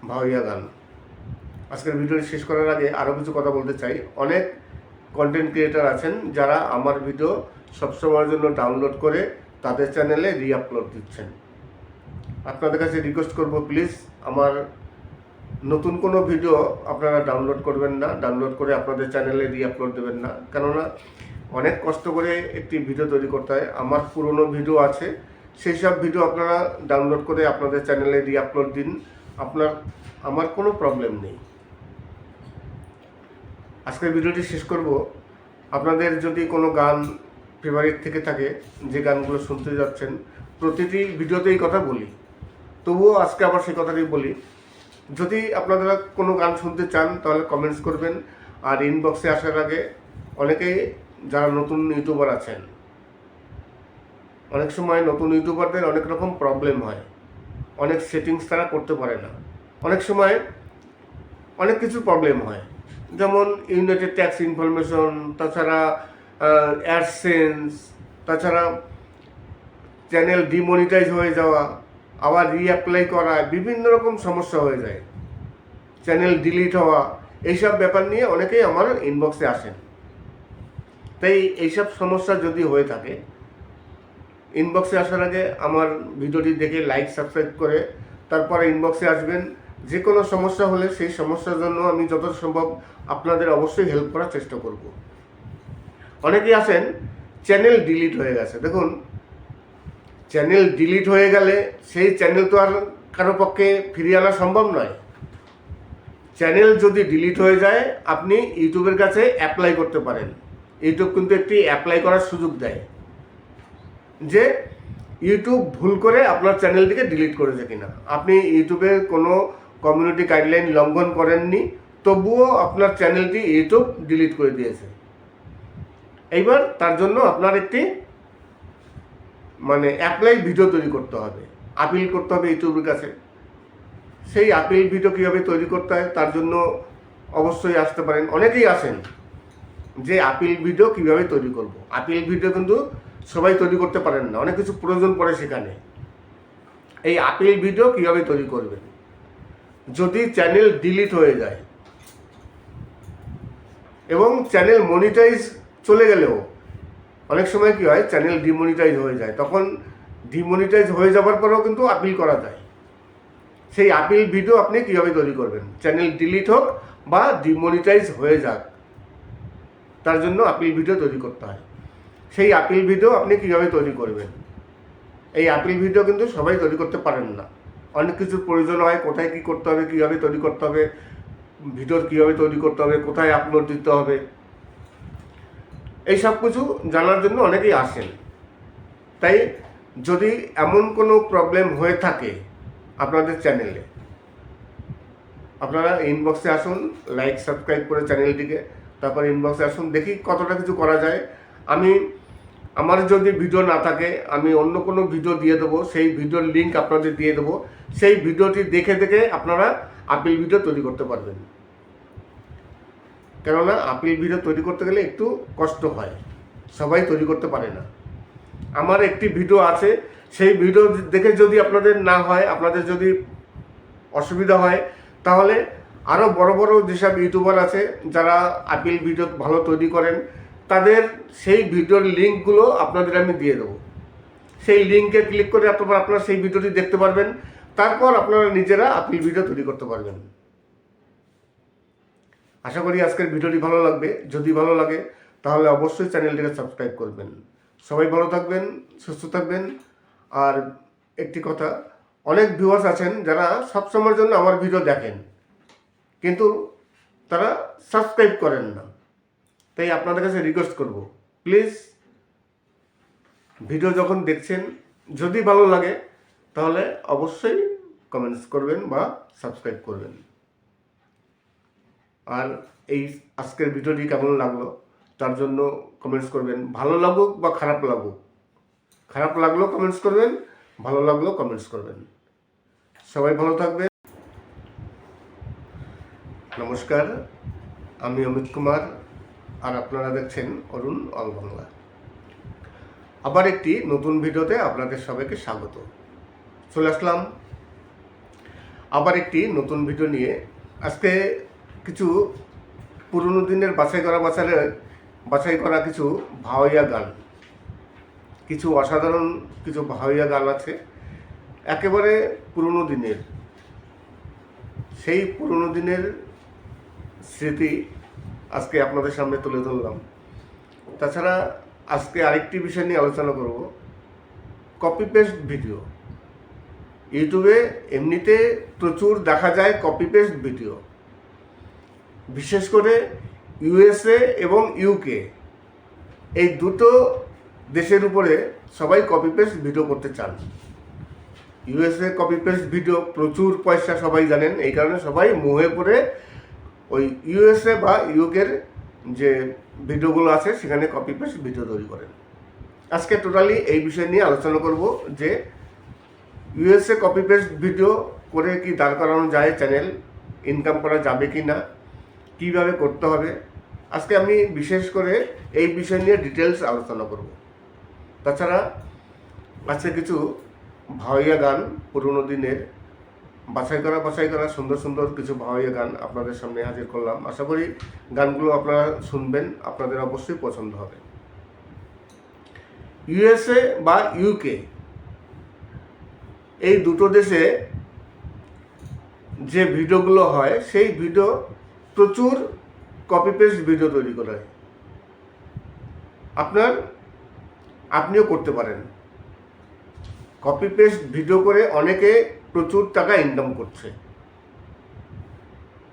ভাওয়াইয়া গান। আজকের ভিডিওটি শেষ করার আগে আরও কিছু কথা বলতে চাই। অনেক কন্টেন্ট ক্রিয়েটার আছেন যারা আমার ভিডিও সবসময়ের জন্য ডাউনলোড করে তাদের চ্যানেলে রিআপলোড দিচ্ছেন। আপনাদের কাছে রিকোয়েস্ট করব, প্লিজ আমার নতুন কোনো ভিডিও আপনারা ডাউনলোড করবেন না, ডাউনলোড করে আপনাদের চ্যানেলে রিআপলোড দেবেন না। কেননা অনেক কষ্ট করে একটি ভিডিও তৈরি করতে হয়। আমার পুরনো ভিডিও আছে, সেই সব ভিডিও আপনারা ডাউনলোড করে আপনাদের চ্যানেলে রিআপলোড দিন, আমার কোনো প্রবলেম নেই। আজকের ভিডিওটি শেষ করব। আপনাদের যদি কোনো গান ফেভারিট থেকে থাকে, যে গানগুলো শুনতে যাচ্ছেন, প্রতিটি ভিডিওতেই কথা বলি, তবুও আজকে আবার সেই কথাটাই বলি। যদি আপনারা কোনো গান শুনতে চান তাহলে কমেন্টস করবেন। আর ইনবক্সে আসার আগে, অনেকেই যারা নতুন ইউটিউবার আছেন, অনেক সময় নতুন ইউটিউবারদের অনেক রকম প্রবলেম হয়, অনেক সেটিংস তারা করতে পারে না, অনেক সময় অনেক কিছু প্রবলেম হয়, যেমন ইউনাইটেড ট্যাক্স ইনফরমেশন, তাছাড়া অ্যাডসেন্স, তাছাড়া চ্যানেল ডিমনিটাইজ হয়ে যাওয়া, আবার রিঅ্যাপ্লাই করা, বিভিন্ন রকম সমস্যা হয়ে যায়, চ্যানেল ডিলিট হওয়া, এইসব ব্যাপার নিয়ে অনেকেই আমার ইনবক্সে আসেন। তাই এইসব সমস্যা যদি হয়ে থাকে, ইনবক্সে আসার আগে আমার ভিডিওটি দেখে লাইক সাবস্ক্রাইব করে তারপরে ইনবক্সে আসবেন। যে কোনো সমস্যা হলে সেই সমস্যার জন্য আমি যত সম্ভব আপনাদের অবশ্যই হেল্প করার চেষ্টা করব। অনেকেই আছেন চ্যানেল ডিলিট হয়ে গেছে। দেখুন, চ্যানেল ডিলিট হয়ে গেলে সেই চ্যানেল তো আর কারো পক্ষে ফিরিয়ে আনা সম্ভব নয়। চ্যানেল যদি ডিলিট হয়ে যায় আপনি ইউটিউবের কাছে অ্যাপ্লাই করতে পারেন। ইউটিউব কিন্তু একটি অ্যাপ্লাই করার সুযোগ দেয় যে ইউটিউব ভুল করে আপনার চ্যানেলটিকে ডিলিট করেছে কিনা। আপনি ইউটিউবের কোনো কমিউনিটি গাইডলাইন লঙ্ঘন করেননি, তবুও আপনার চ্যানেলটি ইউটিউব ডিলিট করে দিয়েছে। এইবার তার জন্য আপনার একটি অ্যাপ্লাই ভিডিও তৈরি করতে হবে, আপিল করতে হবে ইউটিউবের কাছে। সেই আপিল ভিডিও কীভাবে তৈরি করতে হয় তার জন্য অবশ্যই আসতে পারেন। অনেকেই আসেন যে আপিল ভিডিও কীভাবে তৈরি করব। আপিল ভিডিও কিন্তু সবাই তৈরি করতে পারেন না, অনেক কিছু প্রয়োজন পড়ে সেখানে। এই আপিল ভিডিও কীভাবে তৈরি করবেন যদি চ্যানেল ডিলিট হয়ে যায় এবং চ্যানেল মনিটাইজ চলে গেলেও অনেক সময় কী হয়, চ্যানেল ডিমনিটাইজ হয়ে যায়। তখন ডিমনিটাইজ হয়ে যাওয়ার পরেও কিন্তু আপিল করা যায়। সেই আপিল ভিডিও আপনি কীভাবে তৈরি করবেন, চ্যানেল ডিলিট হোক বা ডিমনিটাইজ হয়ে যাক, তার জন্য আপিল ভিডিও তৈরি করতে হয়। সেই আপিল ভিডিও আপনি কীভাবে তৈরি করবেন, এই আপিল ভিডিও কিন্তু সবাই তৈরি করতে পারেন না। অনেক কিছুর প্রয়োজন হয়, কোথায় কী করতে হবে, কীভাবে তৈরি করতে হবে, ভিডিও কীভাবে তৈরি করতে হবে, কোথায় আপলোড দিতে হবে, এই সব কিছু জানার জন্য অনেকেই আসেন। তাই যদি এমন কোনো প্রবলেম হয়ে থাকে আপনাদের চ্যানেলে, আপনারা ইনবক্সে আসুন, লাইক সাবস্ক্রাইব করে চ্যানেলটিকে, তারপর ইনবক্সে আসুন, দেখি কতটা কিছু করা যায়। আমার যদি ভিডিও না থাকে আমি অন্য কোনো ভিডিও দিয়ে দেবো, সেই ভিডিওর লিঙ্ক আপনাদের দিয়ে দেবো। সেই ভিডিওটি দেখে দেখে আপনারা আপিল ভিডিও তৈরি করতে পারবেন। কেননা আপিল ভিডিও তৈরি করতে গেলে একটু কষ্ট হয়, সবাই তৈরি করতে পারে না। আমার একটি ভিডিও আছে, সেই ভিডিও দেখে যদি আপনাদের না হয়, আপনাদের যদি অসুবিধা হয়, তাহলে আরও বড় বড় যেসব ইউটিউবার আছে যারা আপিল ভিডিও ভালো তৈরি করেন, তাদের সেই ভিডিওর লিঙ্কগুলো আপনাদের আমি দিয়ে দেবো। সেই লিঙ্কে ক্লিক করে আপনারা সেই ভিডিওটি দেখতে পারবেন, তারপর আপনারা নিজেরা আপিল ভিডিও তৈরি করতে পারবেন। আশা করি আজকের ভিডিওটি ভালো লাগবে। যদি ভালো লাগে তাহলে অবশ্যই চ্যানেলটিকে সাবস্ক্রাইব করবেন। সবাই ভালো থাকবেন, সুস্থ থাকবেন। আর একটি কথা, অনেক ভিউয়ার্স আছেন যারা সবসময়ের জন্য আমার ভিডিও দেখেন কিন্তু তারা সাবস্ক্রাইব করেন না। তাই আপনাদের কাছে রিকোয়েস্ট করব, প্লিজ ভিডিও যখন দেখছেন যদি ভালো লাগে তাহলে অবশ্যই কমেন্টস করবেন বা সাবস্ক্রাইব করবেন। আর এই আজকের ভিডিওটি কেমন লাগলো তার জন্য কমেন্টস করবেন। ভালো লাগুক বা খারাপ লাগুক, খারাপ লাগলেও কমেন্টস করবেন, ভালো লাগলেও কমেন্টস করবেন। সবাই ভালো থাকবেন। নমস্কার, আমি অমিত কুমার, আর আপনারা দেখছেন অরুণ অল বাংলা। আবার একটি নতুন ভিডিওতে আপনাদের সবাইকে স্বাগত। চলে আসলাম আবার একটি নতুন ভিডিও নিয়ে। আজকে কিছু পুরনো দিনের বাছাই করা কিছু ভাওয়াইয়া গান, কিছু অসাধারণ কিছু ভাওয়াইয়া গান আছে একেবারে পুরনো দিনের। সেই পুরনো দিনের স্মৃতি আজকে আপনাদের সামনে তুলে ধরলাম। তাছাড়া আজকে আরেকটি বিষয় নিয়ে আলোচনা করব, কপি পেস্ট ভিডিও। ইউটিউবে এমনিতে প্রচুর দেখা যায় কপি পেস্ট ভিডিও, বিশেষ করে ইউএসএ এবং ইউকে, এই দুটো দেশের উপরে সবাই কপি পেস্ট ভিডিও করতে চান। ইউএসএ কপি পেস্ট ভিডিও প্রচুর পয়সা, সবাই জানেন। এই কারণে সবাই মোহে পড়ে ওই ইউএসএ বা ইউকের যে ভিডিওগুলো আছে সেখানে কপি পেস্ট ভিডিও তৈরি করেন। আজকে টোটালি এই বিষয় নিয়ে আলোচনা করব যে ইউএসএ কপি পেস্ট ভিডিও করে কি দাঁড় করানো যায়, চ্যানেল ইনকাম করা যাবে কি না, কীভাবে করতে হবে। আজকে আমি বিশেষ করে এই বিষয় নিয়ে ডিটেলস আলোচনা করব। তাছাড়া আজকে কিছু ভাওয়াইয়া গান, পুরনো দিনের বাছাই করা সুন্দর সুন্দর কিছু ভাওয়াইয়া গান আপনাদের সামনে হাজির করলাম। আশা করি গানগুলো আপনারা শুনবেন, আপনাদের অবশ্যই পছন্দ হবে। ইউএসএ বা ইউকে, এই দুটো দেশে যে ভিডিওগুলো হয় সেই ভিডিও প্রচুর কপি পেস্ট ভিডিও তৈরি করা হয়। আপনিও করতে পারেন। কপি পেস্ট ভিডিও করে অনেকে প্রচুর টাকা ইনকাম করছে।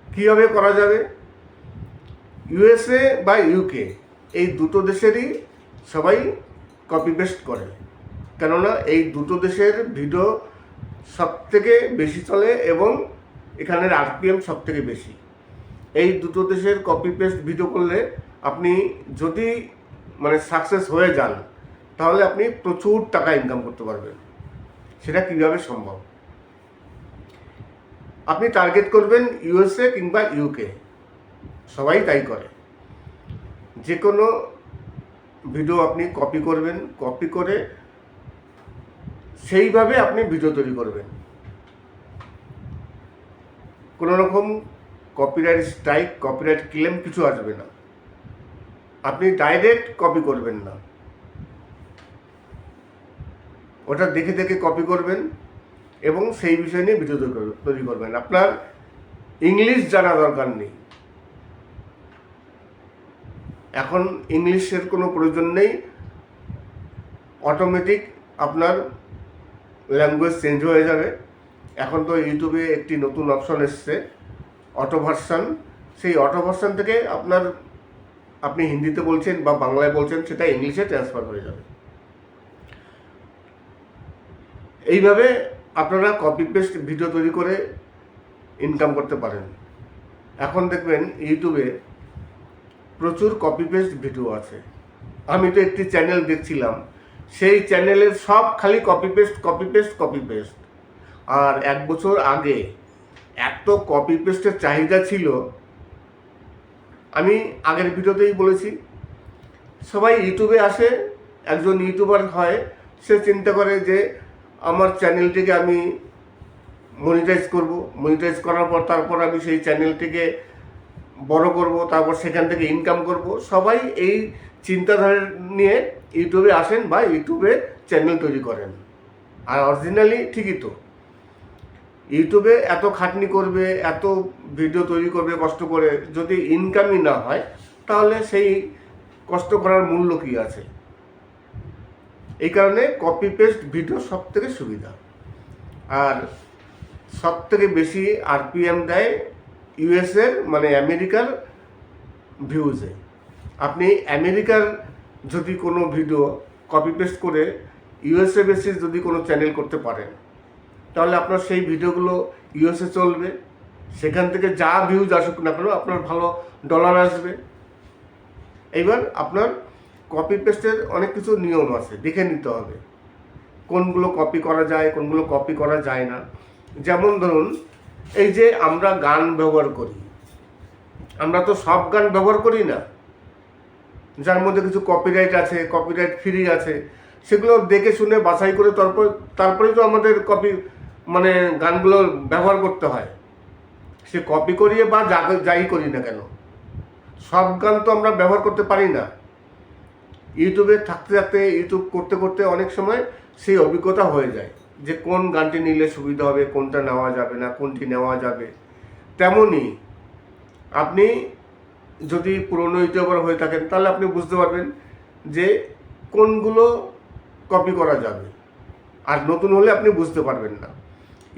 কীভাবে করা যাবে? ইউএসএ বা ইউকে এই দুটো দেশেরই সবাই কপি পেস্ট করে, কেননা এই দুটো দেশের ভিডিও সব থেকে বেশি চলে এবং এখানের আরপিএম সব থেকে বেশি। এই দুটো দেশের কপি পেস্ট ভিডিও করলে আপনি যদি সাকসেস হয়ে যান তাহলে আপনি প্রচুর টাকা ইনকাম করতে পারবেন। সেটা কীভাবে সম্ভব? আপনি টার্গেট করবেন ইউএসএ কিংবা ইউকে, সবাই তাই করে। যে কোনো ভিডিও আপনি কপি করবেন, কপি করে সেইভাবে আপনি ভিডিও তৈরি করবেন। কোনো রকম কপিরাইট স্ট্রাইক, কপিরাইট ক্লেম কিছু আসবে না। আপনি ডাইরেক্ট কপি করবেন না, ওটা দেখে দেখে কপি করবেন এবং সেই বিষয় নিয়ে ভিডিও তৈরি করবেন। আপনার ইংলিশ জানা দরকার নেই, এখন ইংলিশের কোনো প্রয়োজন নেই। অটোমেটিক আপনার ল্যাঙ্গুয়েজ চেঞ্জ হয়ে যাবে। এখন তো ইউটিউবে একটি নতুন অপশন এসছে, অটো ভার্সান। সেই অটো ভার্সান থেকে আপনি হিন্দিতে বলছেন বা বাংলায় বলছেন, সেটা ইংলিশে ট্রান্সফার হয়ে যাবে। এইভাবে আপনারা কপি পেস্ট ভিডিও তৈরি করে ইনকাম করতে পারেন। এখন দেখবেন ইউটিউবে প্রচুর কপি পেস্ট ভিডিও আছে। আমি তো একটি চ্যানেল দেখছিলাম, সেই চ্যানেলের সব খালি copy paste copy paste copy paste. আর 1 বছর আগে এত কপি পেস্টের চাহিদা ছিল, আমি আগের ভিডিওতেই বলেছি, সবাই ইউটিউবে আসে, একজন ইউটিউবার হয়, সে চিন্তা করে যে আমার চ্যানেলটিকে আমি মনিটাইজ করব, মনিটাইজ করার পর তারপর আমি সেই চ্যানেলটিকে বড় করব, তারপর সেখান থেকে ইনকাম করব। সবাই এই চিন্তাধারা নিয়ে ইউটিউবে আসেন বা ইউটিউবে চ্যানেল তৈরি করেন। আর অরিজিনালি ঠিকই তো, ইউটিউবে এত খাটনি করবে, এত ভিডিও তৈরি করবে কষ্ট করে, যদি ইনকামই না হয় তাহলে সেই কষ্ট করার মূল্য কী আছে? এই কারণে কপি পেস্ট ভিডিও সব থেকে সুবিধা। আর সব থেকে বেশি আরপিএম দেয় ইউএসএর আমেরিকার ভিউজে। আপনি আমেরিকার যদি কোনো ভিডিও কপি পেস্ট করে ইউএসএ বেসিস যদি কোনো চ্যানেল করতে পারেন, তাহলে আপনার সেই ভিডিওগুলো ইউএসএ চলবে, সেখান থেকে যা ভিউজ আসুক না কেন আপনার ভালো ডলার আসবে। এইবার আপনার কপি পেস্টের অনেক কিছু নিয়ম আছে, দেখে নিতে হবে কোনগুলো কপি করা যায়, কোনগুলো কপি করা যায় না। যেমন ধরুন, এই যে আমরা গান ব্যবহার করি, আমরা তো সব গান ব্যবহার করি না, যার মধ্যে কিছু কপিরাইট আছে, কপিরাইট ফ্রি আছে, সেগুলো দেখে শুনে বাছাই করে তারপরেই তো আমাদের গানগুলো ব্যবহার করতে হয়। সে কপি করিয়ে বা যাই করি না কেন, সব গান তো আমরা ব্যবহার করতে পারি না। ইউটিউবে থাকতে থাকতে, ইউটিউব করতে করতে অনেক সময় সেই অভিজ্ঞতা হয়ে যায় যে কোন গানটি নিলে সুবিধা হবে, কোনটা নেওয়া যাবে না, কোনটি নেওয়া যাবে। তেমনই আপনি যদি পুরনো ইউটিউবার হয়ে থাকেন তাহলে আপনি বুঝতে পারবেন যে কোনগুলো কপি করা যাবে, আর নতুন হলে আপনি বুঝতে পারবেন না।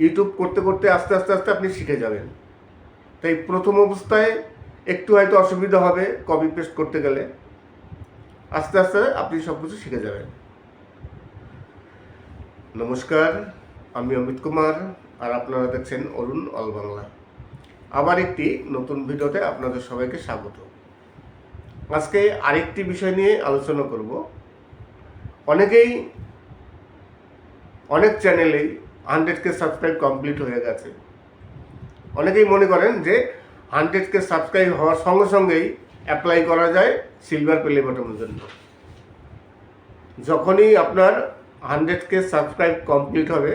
ইউটিউব করতে করতে আস্তে আস্তে আস্তে আপনি শিখে যাবেন। তাই প্রথম অবস্থায় একটু হয়তো অসুবিধা হবে কপি পেস্ট করতে গেলে, আস্তে আস্তে আপনি সব কিছু শিখে যাবেন। নমস্কার, আমি অমিত কুমার, আর আপনারা দেখছেন অরুণ অল বাংলা। আবার একটি নতুন ভিডিওতে আপনাদের সবাইকে স্বাগত। আজকে আরেকটি বিষয় নিয়ে আলোচনা করব। অনেক চ্যানেলেই 100K সাবস্ক্রাইব কমপ্লিট হয়ে গেছে। অনেকেই মনে করেন যে 100K সাবস্ক্রাইব হওয়ার সঙ্গে সঙ্গেই অ্যাপ্লাই করা যায় সিলভার প্লে বাটনের জন্য। যখনই আপনার 100K সাবস্ক্রাইব কমপ্লিট হবে,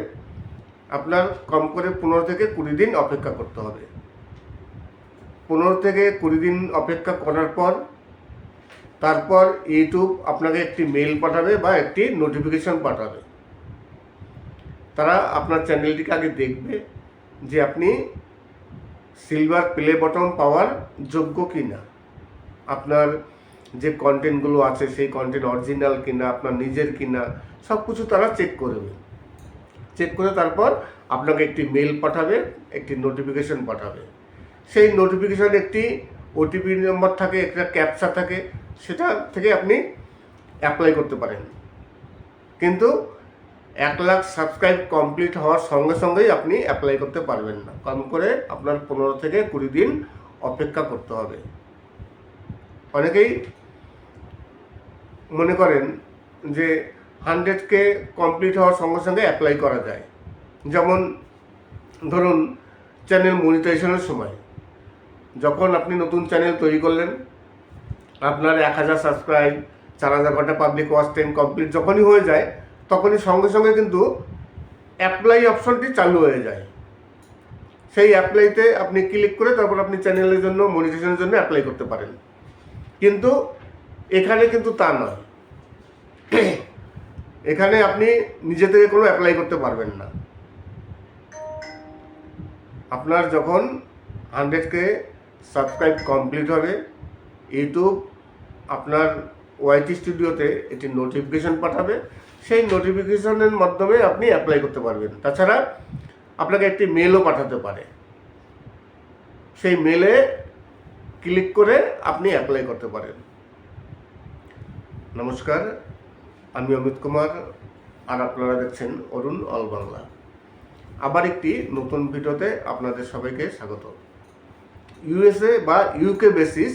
আপনার কম করে 15 থেকে 20 দিন অপেক্ষা করতে হবে। 15 থেকে 20 দিন অপেক্ষা করার পর তারপর ইউটিউব আপনাকে একটি মেল পাঠাবে বা একটি নোটিফিকেশন পাঠাবে। তারা আপনার চ্যানেলটিকে আগে দেখবে যে আপনি সিলভার প্লে বটন পাওয়ার যোগ্য কি না, আপনার যে কন্টেন্টগুলো আছে সেই কন্টেন্ট অরিজিনাল কিনা, আপনার নিজের কিনা, সব কিছু তারা চেক করবে। চেক করে তারপর আপনাকে একটি মেল পাঠাবে, একটি নোটিফিকেশন পাঠাবে। সেই নোটিফিকেশন একটি ওটিপি নম্বর থাকে, একটা ক্যাপচা থাকে, সেটা থেকে আপনি অ্যাপ্লাই করতে পারেন। কিন্তু 1 লাখ সাবস্ক্রাইব কমপ্লিট হওয়ার সঙ্গে সঙ্গেই আপনি অ্যাপ্লাই করতে পারবেন না। কম করে আপনার 15 থেকে 20 দিন অপেক্ষা করতে হবে। অনেকেই মনে করেন যে 100K কমপ্লিট হওয়ার সঙ্গে সঙ্গে অ্যাপ্লাই করা যায়। যেমন ধরুন চ্যানেল মনিটাইজেশনের সময়, যখন আপনি নতুন চ্যানেল তৈরি করলেন, আপনার 1000 সাবস্ক্রাইব, 4000 ঘন্টা পাবলিক ওয়াচ টাইম কমপ্লিট যখনই হয়ে যায়, তখনই সঙ্গে সঙ্গে কিন্তু অ্যাপ্লাই অপশনটি চালু হয়ে যায়। সেই অ্যাপ্লাইতে আপনি ক্লিক করে তারপর আপনি চ্যানেলের জন্য মনিটাইজেশনের জন্য অ্যাপ্লাই করতে পারেন। কিন্তু এখানে কিন্তু তা নয়। এখানে আপনি নিজে থেকে কোনো অ্যাপ্লাই করতে পারবেন না। আপনার যখন 100K সাবস্ক্রাইব কমপ্লিট হবে, ইউটিউব আপনার ওয়াইটি স্টুডিওতে একটি নোটিফিকেশন পাঠাবে। সেই নোটিফিকেশনের মাধ্যমে আপনি অ্যাপ্লাই করতে পারবেন। তাছাড়া আপনাকে একটি মেলও পাঠাতে পারে। সেই মেলে ক্লিক করে আপনি অ্যাপ্লাই করতে পারেন। নমস্কার, আমি অমিত কুমার, আর আপনারা দেখছেন অরুণ অল বাংলা। আবার একটি নতুন ভিডিওতে আপনাদের সবাইকে স্বাগত। ইউএসএ বা ইউকে বেসিস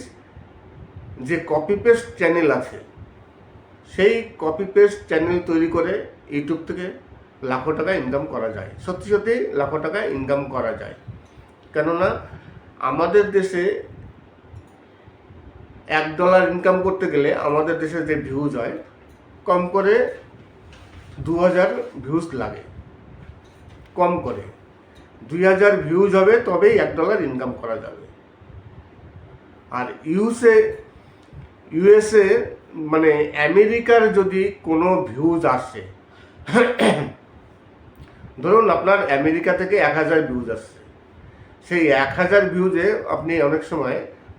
যে কপি পেস্ট চ্যানেল আছে, সেই কপি পেস্ট চ্যানেল তৈরি করে ইউটিউব থেকে লাখো টাকা ইনকাম করা যায়। সত্যি সত্যি লাখো টাকা ইনকাম করা যায়। কেননা আমাদের দেশে $1 ইনকাম করতে গেলে আমাদের দেশে যে ভিউজ হয়, কম করে 2000 ভিউজ লাগে। কম করে 2000 ভিউজ হবে, তবেই $1 ইনকাম করা যাবে। আর ইউএসএ মানে আমেরিকার যদি কোনো ভিউজ আসে, ধরুন আপনার আমেরিকা থেকে 1000 ভিউজ আসছে, সেই 1000 ভিউজে আপনি অনেক সময়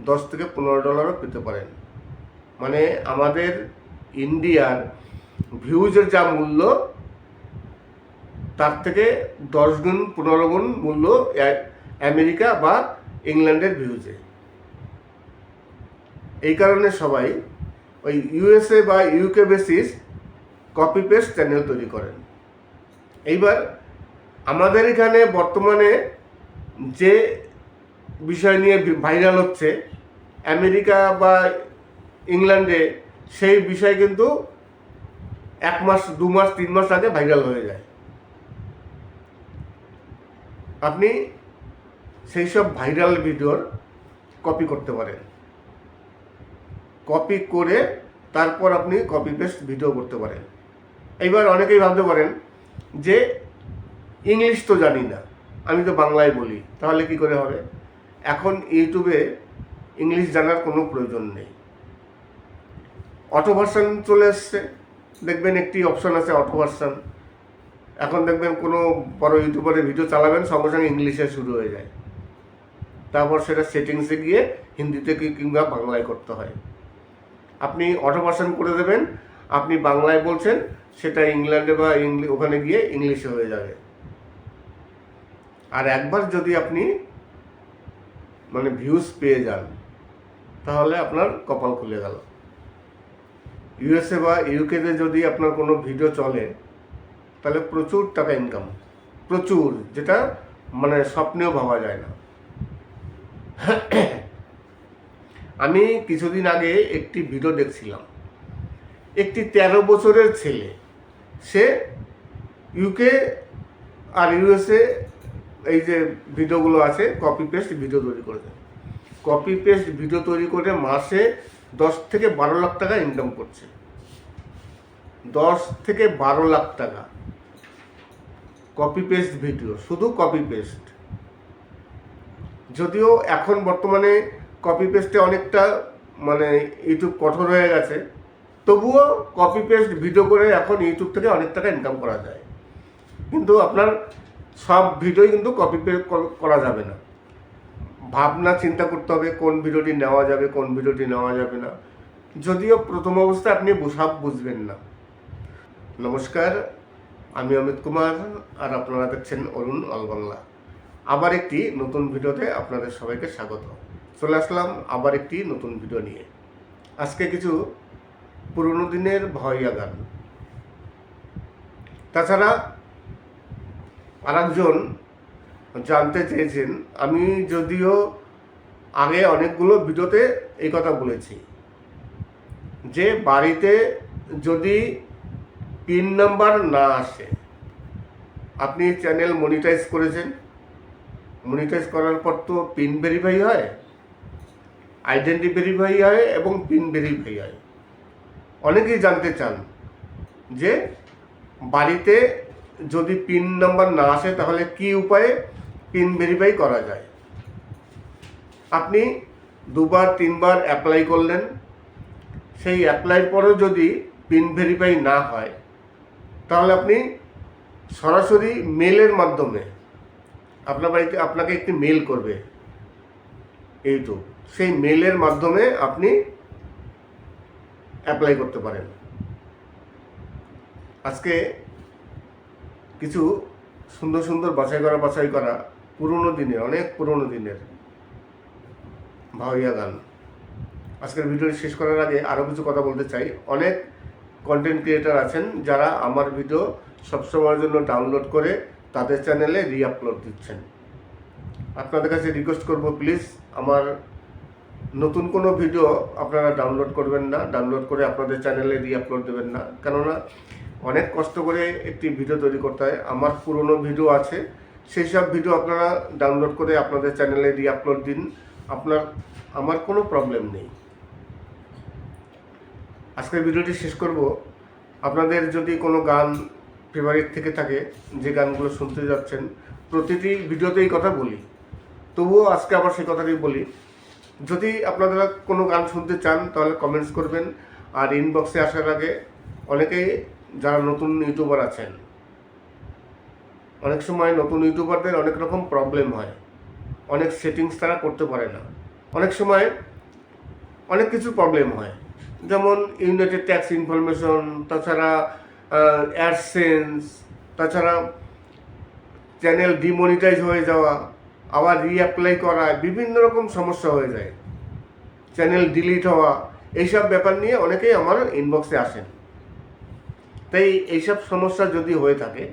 $10 থেকে $15 পেতে পারেন। মানে আমাদের ইন্ডিয়ার ভিউজের যা মূল্য, তার থেকে 10 গুণ 15 গুণ মূল্য আমেরিকা বা ইংল্যান্ডের ভিউজে। এই কারণে সবাই ওই ইউএসএ বা UK basis copy paste channel তৈরি করেন। এইবার আমাদের এখানে বর্তমানে যে বিষয় নিয়ে ভাইরাল হচ্ছে আমেরিকা বা ইংল্যান্ডে, সেই বিষয় কিন্তু 1 মাস 2 মাস 3 মাস আগে ভাইরাল হয়ে যায়। আপনি সেই সব ভাইরাল ভিডিওর কপি করতে পারেন। কপি করে তারপর আপনি কপি পেস্ট ভিডিও করতে পারেন। এইবার অনেকেই ভাবতে পারেন যে ইংলিশ তো জানি না, আমি তো বাংলায় বলি, তাহলে কি করে হবে? এখন ইউটিউবে ইংলিশ জানার কোনো প্রয়োজন নেই। অটো ভার্সন চলে এসছে, দেখবেন একটি অপশন আছে অটো ভার্সন। এখন দেখবেন কোনো বড় ইউটিউবারের ভিডিও চালাবেন, সঙ্গে সঙ্গে ইংলিশে শুরু হয়ে যায়। তারপর সেটা সেটিংসে গিয়ে হিন্দিতে কিংবা বাংলায় করতে হয়। আপনি অটো ভার্সন করে দেবেন, আপনি বাংলায় বলছেন, সেটা ইংল্যান্ডে বা ওখানে গিয়ে ইংলিশে হয়ে যাবে। আর একবার যদি আপনি মানে ভিউজ পেয়ে যান, তাহলে আপনার কপাল খুলে গেল। ইউএসএ বা ইউকেতে যদি আপনার কোনো ভিডিও চলে, তাহলে প্রচুর টাকা ইনকাম, প্রচুর, যেটা মানে স্বপ্নেও ভাবা যায় না। আমি কিছুদিন আগে একটি ভিডিও দেখছিলাম, একটি 13 বছরের ছেলে, সে ইউকে আর ইউএসএ এই যে ভিডিওগুলো আছে কপি পেস্ট ভিডিও তৈরি করেছে। কপি পেস্ট ভিডিও তৈরি করে মাসে 10 থেকে 12 লাখ টাকা ইনকাম করছে। 10 থেকে 12 লাখ টাকা কপি পেস্ট ভিডিও, শুধু কপি পেস্ট। যদিও এখন বর্তমানে কপি পেস্টে অনেকটা মানে ইউটিউব কঠোর হয়ে গেছে, তবুও কপি পেস্ট ভিডিও করে এখন ইউটিউব থেকে অনেক টাকা ইনকাম করা যায়। কিন্তু আপনার সব ভিডিওই কিন্তু কপি পেস্ট করা যাবে না। ভাবনা চিন্তা করতে হবে কোন ভিডিওটি নেওয়া যাবে, কোন ভিডিওটি নেওয়া যাবে না। যদিও প্রথম অবস্থায় আপনি সব বুঝবেন না। নমস্কার, আমি অমিত কুমার, আর আপনারা দেখছেন অরুণ অল বাংলা। আবার একটি নতুন ভিডিওতে আপনাদের সবাইকে স্বাগত। চলে আসলাম আবার একটি নতুন ভিডিও নিয়ে। আজকে কিছু পুরনো দিনের ভাওয়াইয়া গান, তাছাড়া আরেকজন জানতে চেয়েছেন, আমি যদিও আগে অনেকগুলো ভিডিওতে এই কথা বলেছি যে বাড়িতে যদি পিন নাম্বার না আসে, আপনি চ্যানেল মনিটাইজ করেছেন, মনিটাইজ করার পর তো পিন ভেরিফাই হয়, আইডেন্টি ভেরিফাই হয় এবং পিন ভেরিফাই হয়। অনেকেই জানতে চান যে বাড়িতে যদি পিন নাম্বার না আসে তাহলে কি উপায়ে পিন ভেরিফাই করা যায়। আপনি 2বার 3বার অ্যাপ্লাই করলেন, সেই অ্যাপ্লাই পরেও যদি পিন ভেরিফাই না হয় তাহলে আপনি সরাসরি মেলের মাধ্যমে আপনার বাড়িতে আপনাকে একটি মেল করবে ইউটিউব, সেই মেলের মাধ্যমে আপনি অ্যাপ্লাই করতে পারেন। আজকে কিছু সুন্দর সুন্দর বাছাই করা পুরনো দিনের, অনেক পুরনো দিনের ভাওয়াইয়া গান। আজকের ভিডিও শেষ করার আগে আরও কিছু কথা বলতে চাই। অনেক কন্টেন্ট ক্রিয়েটার আছেন যারা আমার ভিডিও সবসময়ের জন্য ডাউনলোড করে তাদের চ্যানেলে রিআপলোড দিচ্ছেন। আপনাদের কাছে রিকোয়েস্ট করব, প্লিজ আমার নতুন কোনো ভিডিও আপনারা ডাউনলোড করবেন না, ডাউনলোড করে আপনাদের চ্যানেলে রিআপলোড দেবেন না। কেননা অনেক কষ্ট করে একটি ভিডিও তৈরি করতে হয়। আমার পুরনো ভিডিও আছে, সেই সব ভিডিও আপনারা ডাউনলোড করে আপনাদের চ্যানেলে রিআপলোড দিন, আমার কোনো প্রবলেম নেই। আজকের ভিডিওটি শেষ করব। আপনাদের যদি কোনো গান ফেভারিট থেকে থাকে, যে গানগুলো শুনতে যাচ্ছেন, প্রতিটি ভিডিওতেই কথা বলি, তবুও আজকে আবার সেই কথাটাই বলি। যদি আপনারা কোনো গান শুনতে চান তাহলে কমেন্টস করবেন। আর ইনবক্সে আসার আগে, অনেকেই যারা নতুন ইউটিউবার আছেন, অনেক সময় নতুন ইউটিউবারদের অনেক রকম প্রবলেম হয়, অনেক সেটিংস তারা করতে পারে না, অনেক সময় অনেক কিছু প্রবলেম হয়, যেমন ইউনাইটেড ট্যাক্স ইনফরমেশন, তাছাড়া অ্যাডসেন্স, তাছাড়া চ্যানেল ডিমনিটাইজ হয়ে যাওয়া, আবার রিঅ্যাপ্লাই করা, বিভিন্ন রকম সমস্যা হয়ে যায়, চ্যানেল ডিলিট হওয়া, এইসব ব্যাপার নিয়ে অনেকেই আমার ইনবক্সে আসেন। তাই এইসব সমস্যা যদি হয়ে থাকে,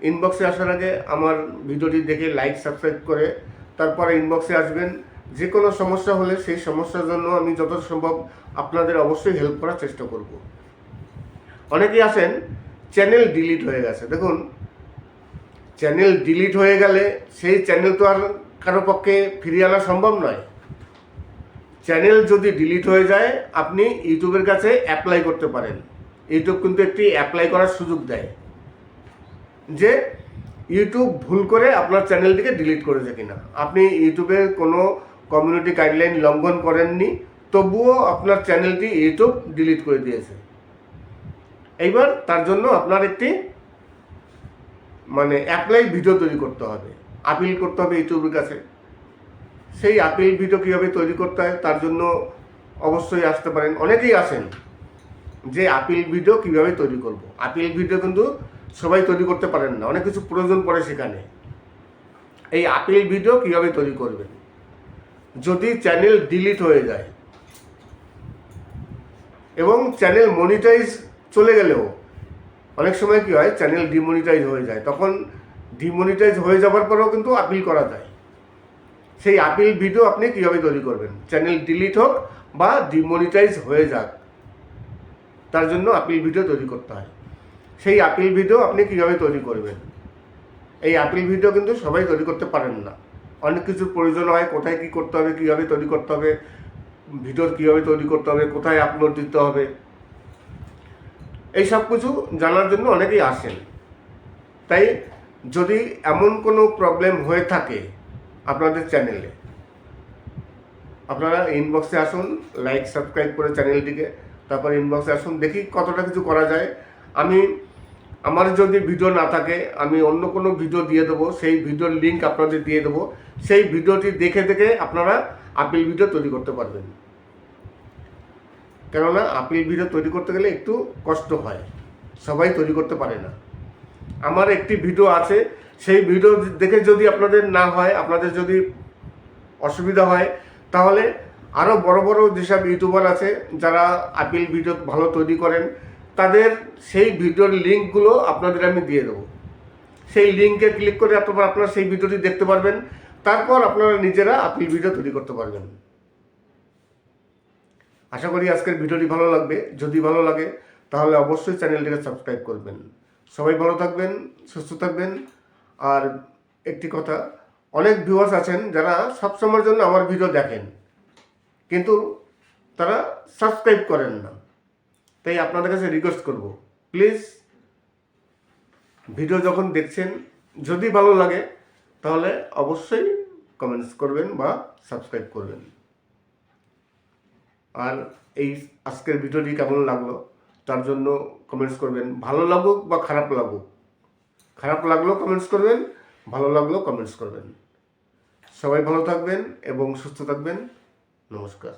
ইনবক্সে আসার আগে আমার ভিডিওটি দেখে লাইক সাবস্ক্রাইব করে তারপরে ইনবক্সে আসবেন। যে কোনো সমস্যা হলে সেই সমস্যার জন্য আমি যত সম্ভব আপনাদের অবশ্যই হেল্প করার চেষ্টা করব। অনেকেই আসেন চ্যানেল ডিলিট হয়ে গেছে। দেখুন, চ্যানেল ডিলিট হয়ে গেলে সেই চ্যানেল তো আর কারো পক্ষে ফিরিয়ে আনা সম্ভব নয়। চ্যানেল যদি ডিলিট হয়ে যায়, আপনি ইউটিউবের কাছে অ্যাপ্লাই করতে পারেন। ইউটিউব কিন্তু একটি অ্যাপ্লাই করার সুযোগ দেয় যে ইউটিউব ভুল করে আপনার চ্যানেলটিকে ডিলিট করেছে কিনা। আপনি ইউটিউবের কোনো কমিউনিটি গাইডলাইন লঙ্ঘন করেননি, তবুও আপনার চ্যানেলটি ইউটিউব ডিলিট করে দিয়েছে। এইবার তার জন্য আপনার একটি অ্যাপ্লাই ভিডিও তৈরি করতে হবে, আপিল করতে হবে ইউটিউবের কাছে। সেই আপিল ভিডিও কীভাবে তৈরি করতে হয় তার জন্য অবশ্যই আসতে পারেন। অনেকেই আসেন যে আপিল ভিডিও কীভাবে তৈরি করব। আপিল ভিডিও কিন্তু সবাই তৈরি করতে পারেন না, অনেক কিছু প্রয়োজন পড়ে সেখানে। এই আপিল ভিডিও কীভাবে তৈরি করবেন যদি চ্যানেল ডিলিট হয়ে যায় এবং চ্যানেল মনিটাইজ চলে গেলেও অনেক সময় কী হয়, চ্যানেল ডিমনিটাইজ হয়ে যায়। তখন ডিমনিটাইজ হয়ে যাওয়ার পরেও কিন্তু আপিল করা যায়। সেই আপিল ভিডিও আপনি কীভাবে তৈরি করবেন, চ্যানেল ডিলিট হোক বা ডিমনিটাইজ হয়ে যাক, তার জন্য আপিল ভিডিও তৈরি করতে হয়। সেই আপিল ভিডিও আপনি কীভাবে তৈরি করবেন, এই আপিল ভিডিও কিন্তু সবাই তৈরি করতে পারেন না। অনেক কিছুর প্রয়োজন হয়, কোথায় কী করতে হবে, কীভাবে তৈরি করতে হবে, ভিডিও কীভাবে তৈরি করতে হবে, কোথায় আপলোড দিতে হবে, এই সব কিছু জানার জন্য অনেকেই আসেন। তাই যদি এমন কোনো প্রবলেম হয়ে থাকে আপনাদের চ্যানেলে, আপনারা ইনবক্সে আসুন, লাইক সাবস্ক্রাইব করে চ্যানেলটিকে, তারপর ইনবক্সে আসুন, দেখি কতটা কিছু করা যায়। আমার যদি ভিডিও না থাকে, আমি অন্য কোনো ভিডিও দিয়ে দেবো, সেই ভিডিওর লিঙ্ক আপনাদের দিয়ে দেবো। সেই ভিডিওটি দেখে দেখে আপনারা আপিল ভিডিও তৈরি করতে পারবেন। কেননা আপিল ভিডিও তৈরি করতে গেলে একটু কষ্ট হয়, সবাই তৈরি করতে পারে না। আমার একটি ভিডিও আছে, সেই ভিডিও দেখে যদি আপনাদের না হয়, আপনাদের যদি অসুবিধা হয়, তাহলে আরও বড় বড় যেসব ইউটিউবার আছে যারা আপিল ভিডিও ভালো তৈরি করেন, তাদের সেই ভিডিওর লিঙ্কগুলো আপনাদের আমি দিয়ে দেবো। সেই লিঙ্কে ক্লিক করে আপনারা সেই ভিডিওটি দেখতে পারবেন, তারপর আপনারা নিজেরা আপিল ভিডিও তৈরি করতে পারবেন। আশা করি আজকের ভিডিওটি ভালো লাগবে। যদি ভালো লাগে তাহলে অবশ্যই চ্যানেলটিকে সাবস্ক্রাইব করবেন। সবাই ভালো থাকবেন, সুস্থ থাকবেন। আর একটি কথা, অনেক ভিউয়ার্স আছেন যারা সবসময়ের জন্য আমার ভিডিও দেখেন, কিন্তু তারা সাবস্ক্রাইব করেন না। তাই আপনাদের কাছে রিকোয়েস্ট করব, প্লিজ ভিডিও যখন দেখছেন, যদি ভালো লাগে তাহলে অবশ্যই কমেন্টস করবেন বা সাবস্ক্রাইব করবেন। আর এই আজকের ভিডিওটি কেমন লাগলো তার জন্য কমেন্টস করবেন। ভালো লাগুক বা খারাপ লাগুক, খারাপ লাগলেও কমেন্টস করবেন, ভালো লাগলেও কমেন্টস করবেন। সবাই ভালো থাকবেন এবং সুস্থ থাকবেন। নমস্কার।